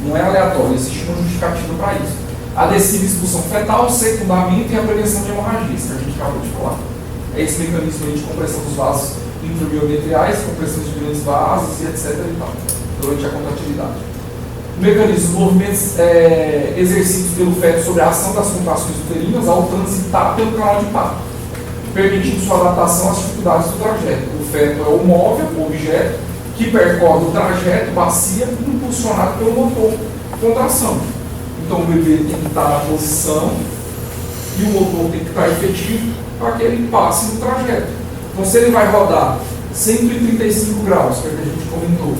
[SPEAKER 1] Não é aleatório, existe uma justificativa para isso. Adesiva expulsão fetal, secundamento e a prevenção de hemorragias, que a gente acabou de falar. É esse mecanismo de compressão dos vasos intrabiometriais, compressão de grandes vasos e etc. e tal, durante a contratilidade. Mecanismos, movimentos exercidos pelo feto sobre a ação das contrações uterinas ao transitar pelo canal de parto, permitindo sua adaptação às dificuldades do trajeto. O feto é o móvel, o objeto, que percorre o trajeto, bacia, impulsionado pelo motor, contração. Então o bebê tem que estar na posição e o motor tem que estar efetivo para que ele passe no trajeto. Então se ele vai rodar 135 graus, que é o que a gente comentou,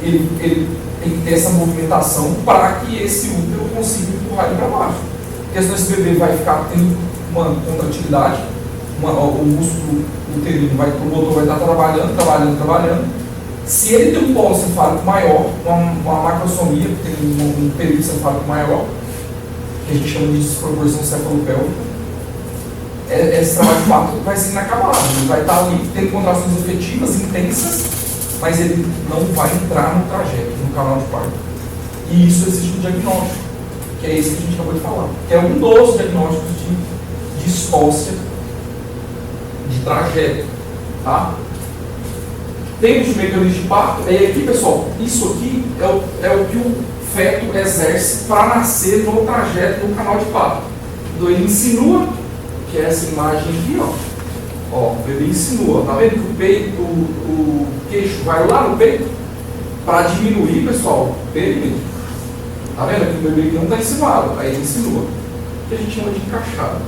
[SPEAKER 1] ele tem que ter essa movimentação para que esse útero consiga empurrar ele para baixo. Porque senão esse bebê vai ficar tendo uma contratilidade, o músculo uterino, o motor vai estar trabalhando. Se ele tem um polo cefálico maior, uma macrosomia, que tem um período cefálico maior, que a gente chama de desproporção cefalopélvica, esse trabalho de parto vai ser inacabado. Ele vai estar ali tendo contrações efetivas, intensas, mas ele não vai entrar no trajeto, no canal de parto. E isso existe um diagnóstico, que é esse que a gente acabou de falar, que é um dos diagnósticos de distócia de trajeto. Tá? Temos o mecanismo de parto, e aqui, pessoal, isso aqui é o que o feto exerce para nascer no trajeto do canal de parto. Então ele insinua, que é essa imagem aqui, ó. Ó, o bebê insinua, tá vendo que o peito, o queixo vai lá no peito para diminuir, pessoal, o perímetro. Tá vendo que o bebê não está insinuado, aí ele insinua, que a gente chama de encaixada.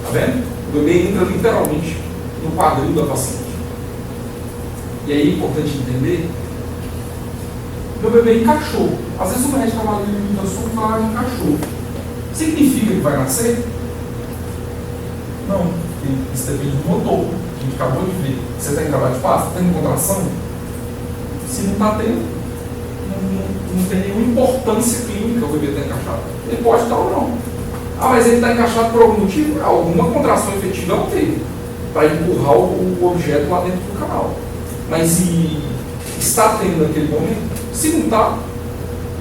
[SPEAKER 1] Tá vendo? O bebê entra literalmente no quadril da paciente. E aí é importante entender que o bebê encaixou. Às vezes o médico estava ali no assunto e fala, encaixou. Significa que vai nascer? Não. Isso depende do motor. A gente acabou de ver. Você está em trabalho de parto? Está tendo contração? Se não está tendo, não tem nenhuma importância clínica o bebê estar encaixado. Ele pode estar ou não. Ah, mas ele está encaixado por algum motivo? Alguma contração efetiva não teve para empurrar o objeto lá dentro do canal. Mas está tendo naquele momento? Se não está,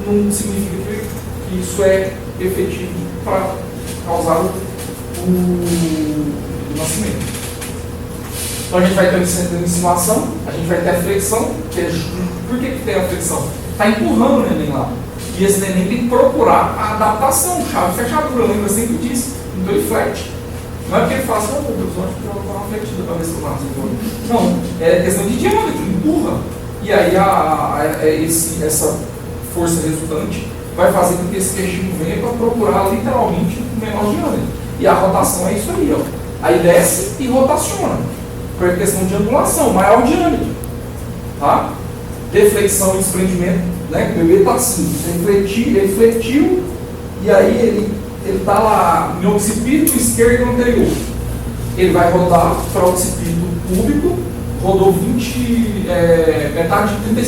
[SPEAKER 1] não significa que isso é efetivo para causar o nascimento. Então a gente vai ter a insinuação, a gente vai ter a flexão, que é por que tem a flexão? Está empurrando o neném lá. E esse neném tem que procurar a adaptação, chave fechadura, lembra sempre disso. Então ele flete. Não é porque ele fala assim, oh, meu Deus, acho que eu vou dar uma fletida para ver se eu nasço. Não, é questão de diâmetro, empurra. E aí essa força resultante vai fazer com que esse queixinho venha para procurar literalmente o menor diâmetro. E a rotação é isso aí, ó. Aí desce e rotaciona. Por questão de angulação, maior diâmetro. Tá? Deflexão e desprendimento, né? O bebê está assim, ele fletiu, e aí ele está lá em occipito esquerdo anterior. Ele vai rodar para o occipito púbico, rodou metade de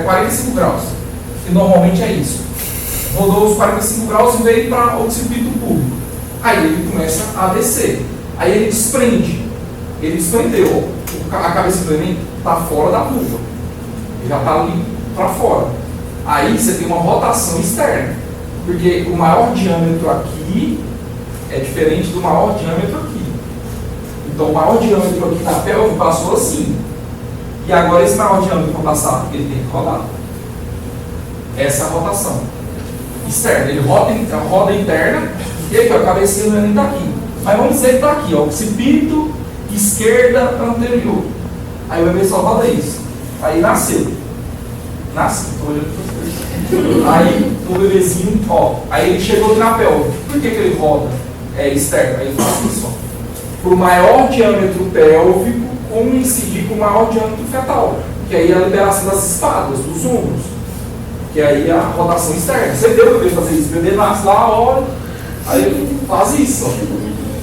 [SPEAKER 1] 45 graus. E normalmente é isso. Rodou os 45 graus e veio para o occipito púbico. Aí ele começa a descer. Aí ele desprende. Ele desprendeu. A cabeça do neném está fora da vulva. Ele já está ali para fora. Aí você tem uma rotação externa. Porque o maior diâmetro aqui é diferente do maior diâmetro aqui. Então o maior diâmetro aqui na pelve passou assim. E agora esse maior diâmetro para passar, ele tem que rodar. Essa é a rotação externa. Ele roda interna, e aqui, ó, a cabecinha do neném está aqui. Mas vamos dizer que está aqui, ó, occipito, esquerda, anterior. Aí o bebê só roda isso. Aí nasceu. Estou olhando para vocês. Aí o bebezinho, ó, aí ele chegou na pelve. Por que ele roda? É externo. Aí ele faz isso, ó. Para o maior diâmetro pélvico, como incidir com o maior diâmetro fetal. Que aí é a liberação das espadas, dos ombros. Que aí é a rotação externa. Você deu o bebê fazer isso. O bebê nasce lá, olha, aí ele faz isso, ó.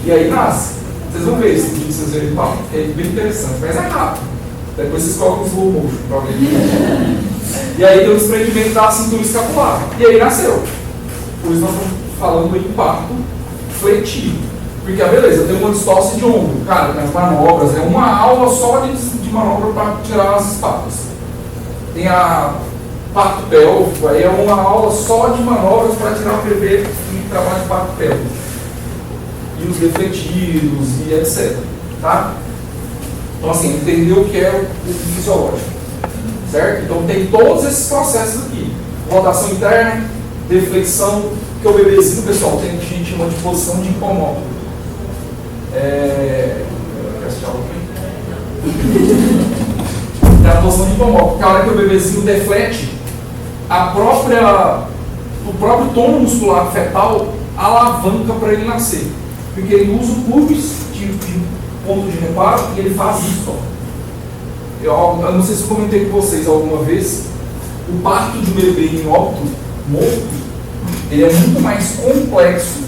[SPEAKER 1] E aí nasce. Vocês vão ver esse vídeo que vocês verem, tá? É bem interessante, mas é rápido. Depois vocês colocam o slow motion para ver. E aí deu o desprendimento da cintura escapular. E aí nasceu. Por isso nós estamos falando do impacto fletivo. Porque, beleza, tem uma distorce de ombro. Cara, nas manobras, é uma aula só de manobra para tirar as espadas. Tem a parto pélvico, aí é uma aula só de manobras para tirar o bebê em trabalho de parto pélvico. E os defletidos e etc. Tá? Então, assim, entendeu o que é o fisiológico. Certo? Então, tem todos esses processos aqui. Rotação interna, deflexão, que o bebezinho, pessoal, tem a gente chama de posição de hipomóvel. É a posição de hipomóvel. Porque a hora que o bebezinho deflete, o próprio tônus muscular fetal alavanca para ele nascer. Porque ele usa o pubis de ponto de reparo e ele faz isso. Ó. Eu não sei se eu comentei com vocês alguma vez, o parto de um bebê em óbito morto, ele é muito mais complexo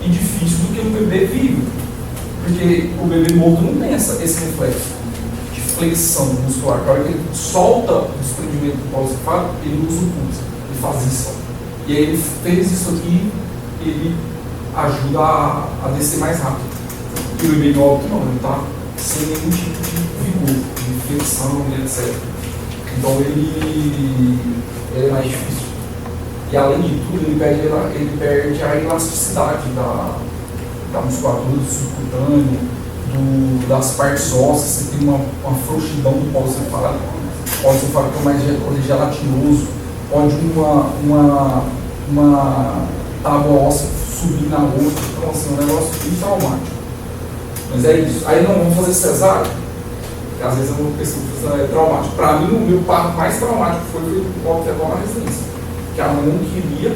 [SPEAKER 1] e difícil do que um bebê vivo. Porque o bebê morto não tem esse reflexo de flexão muscular. A hora que ele solta o desprendimento do pós-cefálico, ele usa o pubis, ele faz isso. Ó. E aí ele fez isso aqui, ele ajuda a descer mais rápido. E o bebê em óbito não, ele está sem nenhum tipo de vigor, de flexão, etc. Então ele é mais difícil. E além de tudo, ele perde a elasticidade da musculatura, do subcutâneo, das partes ósseas. Você tem uma frouxidão do pós-cefálico. O pós-cefálico é mais gelatinoso. Pode uma tábua óssea subir na outra. Então, assim, é um negócio bem traumático. Mas é isso. Aí não vamos fazer cesárea. Porque às vezes eu não penso que é traumático. Para mim, o meu parto mais traumático foi o óbito fetal na residência. Que a mãe não queria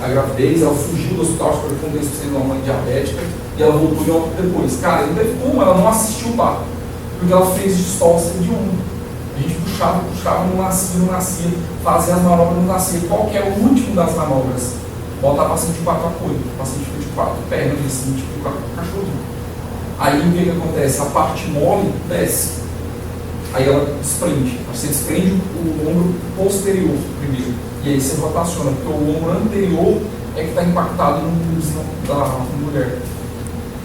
[SPEAKER 1] a gravidez, ela fugiu do hospital, acho que foi com sendo uma mãe diabética, e ela voltou em óbito depois. Cara, não teve como, ela não assistiu o parto, porque ela fez distorce de ombro. A gente puxava, não nascia, fazia as manobras, não nascia. Qual que é o último das manobras? Bota a paciente de 4 apoio, a paciente de 4 pernas, assim, tipo cachorrinho. Aí o que acontece? A parte mole desce. Aí ela desprende. Você desprende o ombro posterior primeiro. E aí você rotaciona, porque o ombro anterior é que está impactado no pulso da mulher.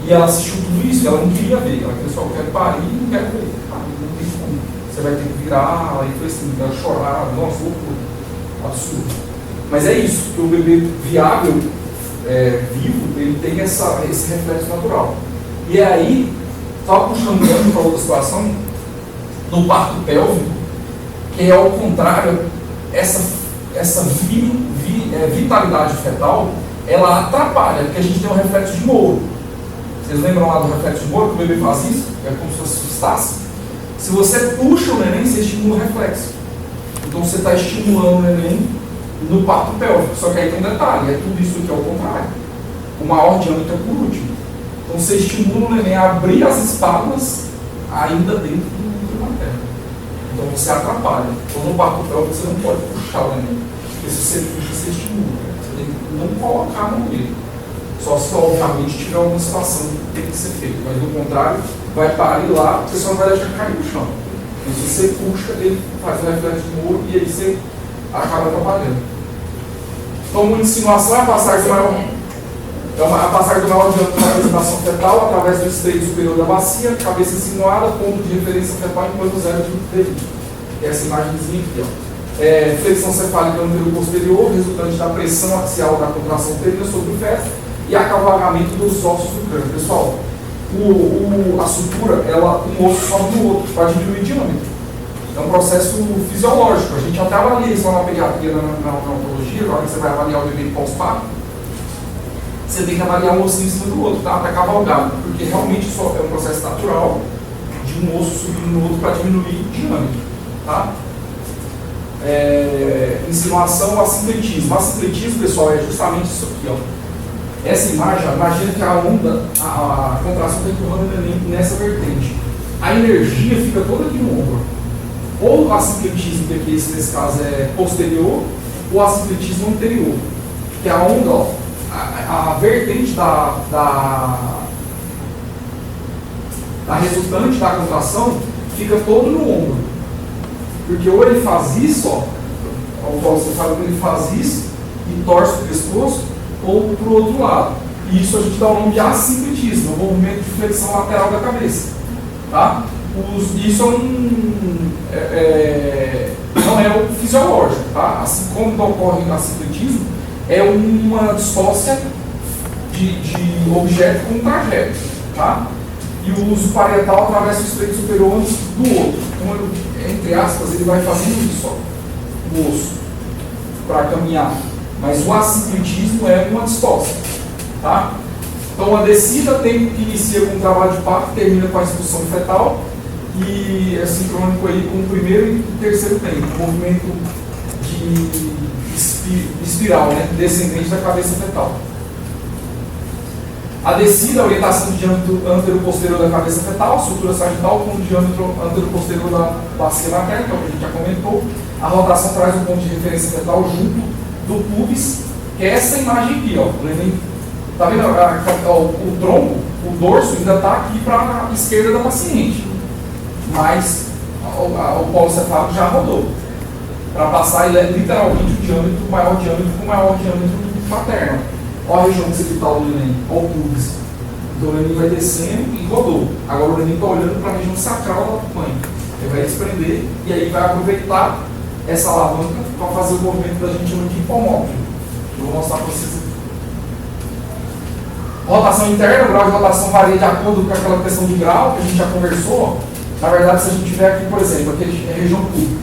[SPEAKER 1] E ela assistiu tudo isso, ela não queria ver. Ela pensou, eu quero parir, não quero ver. Não tem como. Você vai ter que virar. Aí foi assim, ela chorar, nossa, loucura. Absurdo. Mas é isso, que o bebê viável, vivo, ele tem esse reflexo natural. E aí, estava puxando para outra situação, no parto pélvico, que é ao contrário, essa vitalidade fetal, ela atrapalha, porque a gente tem um reflexo de Mouro. Vocês lembram lá do reflexo de Mouro, que o bebê faz isso? É como se fosse sustasse. Se você puxa o neném, você estimula o reflexo. Então você está estimulando o neném no parto pélvico. Só que aí tem um detalhe, é tudo isso aqui ao contrário. O maior diâmetro é por último. Então você estimula o neném a abrir as espáduas ainda dentro do útero materno. Então você atrapalha. Então no parto pélvico você não pode puxar o neném. Porque se você puxa, você estimula. Você tem que não colocar a mão nele. Só se obviamente tiver alguma situação que tem que ser feita. Mas do contrário, vai parir lá, porque você não vai deixar cair no chão. Então se você puxa, ele faz o reflexo de Moore e aí você acaba atrapalhando. Então uma insinuação é a passagem do maior. A passagem do maior diâmetro da apresentação fetal através do estreito superior da bacia, cabeça insinuada, ponto de referência fetal enquanto zero de devido. Essa imagenzinha aqui, ó. Flexão cefálica anterior-posterior, resultante da pressão axial da contração uterina sobre o feto e acavalgamento dos ossos do crânio. Pessoal, a sutura, um osso sobe no outro para diminuir o diâmetro. É um processo fisiológico. A gente até avalia isso lá na pediatria, na oncologia, na hora que você vai avaliar o bebê pós-parto. Você tem que avaliar um ossinho em cima do outro, tá? Para cavalgar, porque realmente só é um processo natural de um osso subindo no outro para diminuir o diâmetro, tá? Insinuação, assincletismo. Assincletismo, pessoal, é justamente isso aqui, ó. Essa imagem, imagina que a onda, a contração está empurrando o neném nessa vertente. A energia fica toda aqui no ombro. Ou o assincletismo, que aqui nesse caso é posterior, ou assincletismo anterior. Que a onda, ó, a vertente da resultante da contração fica todo no ombro. Porque ou ele faz isso, ó, ele faz isso e torce o pescoço, ou para o outro lado. E isso a gente dá o nome de assincletismo, o movimento de flexão lateral da cabeça. Tá? Isso não é o fisiológico. Tá? Assim como ocorre no assincletismo, é uma distócia de objeto com trajeto. Tá? E o uso parietal atravessa o estreito superior antes do outro. Então, entre aspas, ele vai fazendo isso, ó, o osso, para caminhar. Mas o assincletismo é uma distócia. Tá? Então, a descida tem que inicia com o trabalho de parto, termina com a expulsão fetal e é sincrônico aí com o primeiro e o terceiro tempo, movimento de espiral, né, descendente da cabeça fetal. A descida, a orientação do diâmetro antero-posterior da cabeça fetal, estrutura sagital com o diâmetro antero-posterior da bacia materna, que é o que a gente já comentou. A rotação traz um ponto de referência fetal junto do pubis, que é essa imagem aqui, ó. Tá vendo? O tronco, o dorso ainda está aqui para a esquerda da paciente, mas o polo cefálico já rodou para passar literalmente o diâmetro, o maior diâmetro com o maior diâmetro materno. Olha a região occipital do neném, olha o pubis. Então o neném vai descendo e rodou. Agora o neném está olhando para a região sacral da mãe. Ele vai desprender e aí vai aproveitar essa alavanca para fazer o movimento da gente chama de hipomóvel. Eu vou mostrar para vocês aqui. Rotação interna, o grau de rotação varia de acordo com aquela questão de grau que a gente já conversou. Na verdade, se a gente tiver aqui, por exemplo, aqui é a região pública,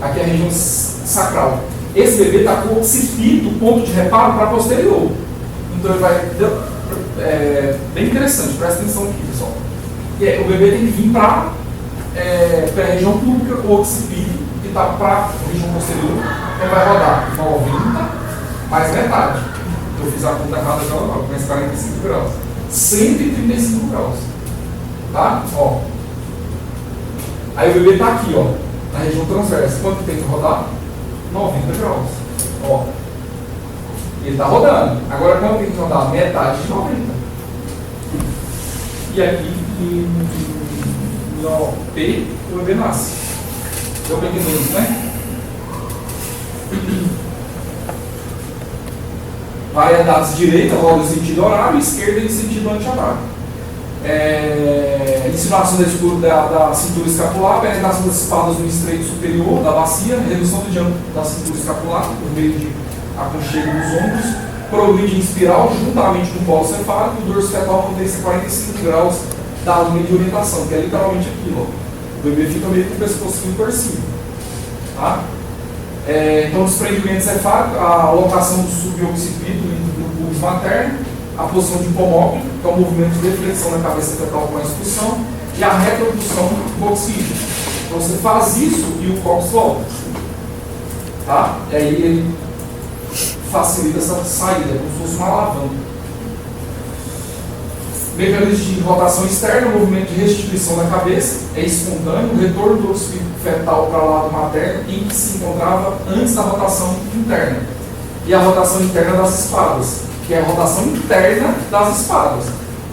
[SPEAKER 1] aqui é a região sacral. Esse bebê está com o occipito, ponto de reparo, para posterior. Então ele vai. Bem interessante, presta atenção aqui, pessoal. O bebê tem que vir para a região pública, o occipito, que está para a região posterior, ele vai rodar 90 mais metade. Eu fiz a conta errada já agora, mas 45 graus. 135 graus. Tá? Ó. Aí o bebê está aqui, ó, na região transversa. Quanto tem que rodar? 90 graus. Ó. Ele está rodando. Agora quanto tem que rodar? Metade de 90. E aqui em P o bebê nasce. Deu para entender isso, né? Variedades direita, roda em sentido horário, esquerda em sentido anti-horário. Insinuação da cintura escapular, penetração das espadas no estreito superior da bacia, redução do diâmetro da cintura escapular por meio de aconchego dos ombros, progride em espiral juntamente com o polo cefálico, o dorso fetal mantém-se a 45 graus da linha de orientação, que é literalmente aquilo. Ó. O bebê fica meio com o pescocinho torcido. Tá? Então, o desprendimento cefálico, a alocação do suboccipito no pubis materno, a posição de hipomóvel, que é o movimento de deflexão na cabeça fetal com a expulsão, e a retrodução do oxígeno. Então, você faz isso e o cóccix volta. Tá? E aí ele facilita essa saída, como se fosse uma alavanca. Mecanismo de rotação externa, movimento de restituição da cabeça, é espontâneo, o retorno do osso fetal para o lado materno em que se encontrava antes da rotação interna. E a rotação interna das espáduas, que é a rotação interna das espáduas.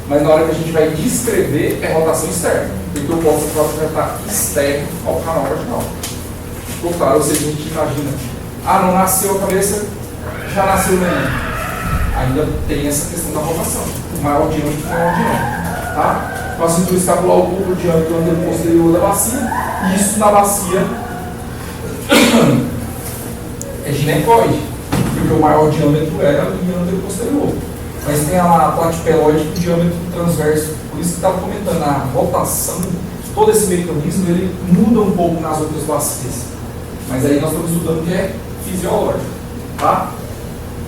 [SPEAKER 1] Mas na hora que a gente vai descrever, é rotação externa, porque o osso fetal está externo ao canal vaginal. Ficou claro? Ou seja, a gente imagina, não nasceu a cabeça, já nasceu o neném. Ainda tem essa questão da rotação. O maior diâmetro e o menor diâmetro. Tá? Então, a cintura escapular ocupa o diâmetro anterior posterior da bacia. E isso na bacia é ginecoide. Porque o maior diâmetro era a linha anterior posterior. Mas tem a platípeloide com diâmetro transverso. Por isso que estava comentando, a rotação, todo esse mecanismo, ele muda um pouco nas outras bacias. Mas aí nós estamos estudando que é fisiológico. Tá?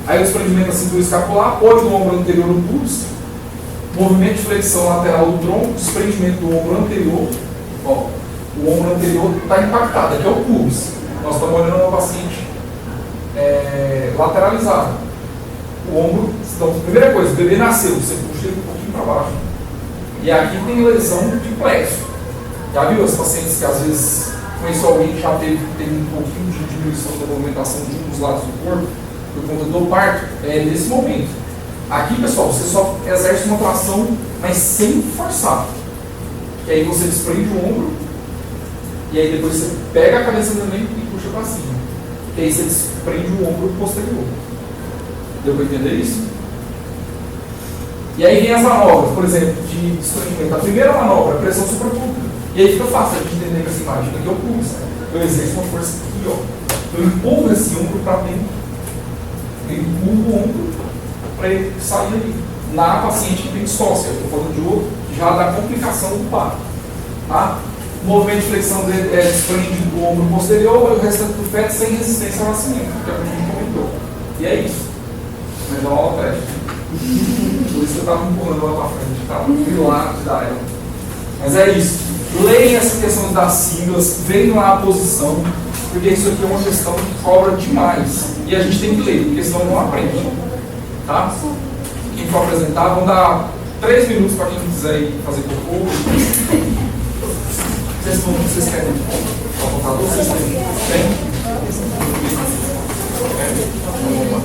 [SPEAKER 1] Aí o desprendimento da cintura escapular, apoio do ombro anterior no pubis, movimento de flexão lateral do tronco, desprendimento do ombro anterior. Ó, o ombro anterior está impactado, aqui é o pubis. Nós estamos olhando uma paciente lateralizada. O ombro, então, primeira coisa, o bebê nasceu, você puxa ele um pouquinho para baixo. E aqui tem lesão de plexo. Já viu as pacientes que às vezes conheceu alguém que já teve um pouquinho de diminuição da movimentação de um dos lados do corpo? Por conta do parto, é nesse momento. Aqui, pessoal, você só exerce uma tração, mas sem forçar. Que aí você desprende o ombro, e aí depois você pega a cabeça também e puxa para cima. Que aí você desprende o ombro posterior. Deu para entender isso? E aí vem as manobras, por exemplo, de desprendimento. A primeira manobra é pressão suprapública. E aí fica fácil de entender com essa imagem. Aqui é o pulso. Eu exerço uma força aqui, ó. Eu empurro esse ombro para dentro. Eu empurro o ombro para ele sair ali. Na paciente que tem distócia, eu estou falando de outro, já da complicação do parto. Tá? O movimento de flexão desprende do ombro posterior e o restante do feto sem resistência ao nascimento, que é o que a gente comentou. E é isso. Mas é uma aula teste. Por isso que eu estava empurrando lá para frente, estava no lado da ela. Mas é isso. Leem essa questão das siglas, vejam lá a posição, porque isso aqui é uma questão que cobra demais. E a gente tem que ler, porque senão não aprende. Tá? Quem for apresentar, vão dar 3 minutos para quem quiser ir fazer cocô. Vocês querem o computador? Vocês têm? Tem? Vamos lá.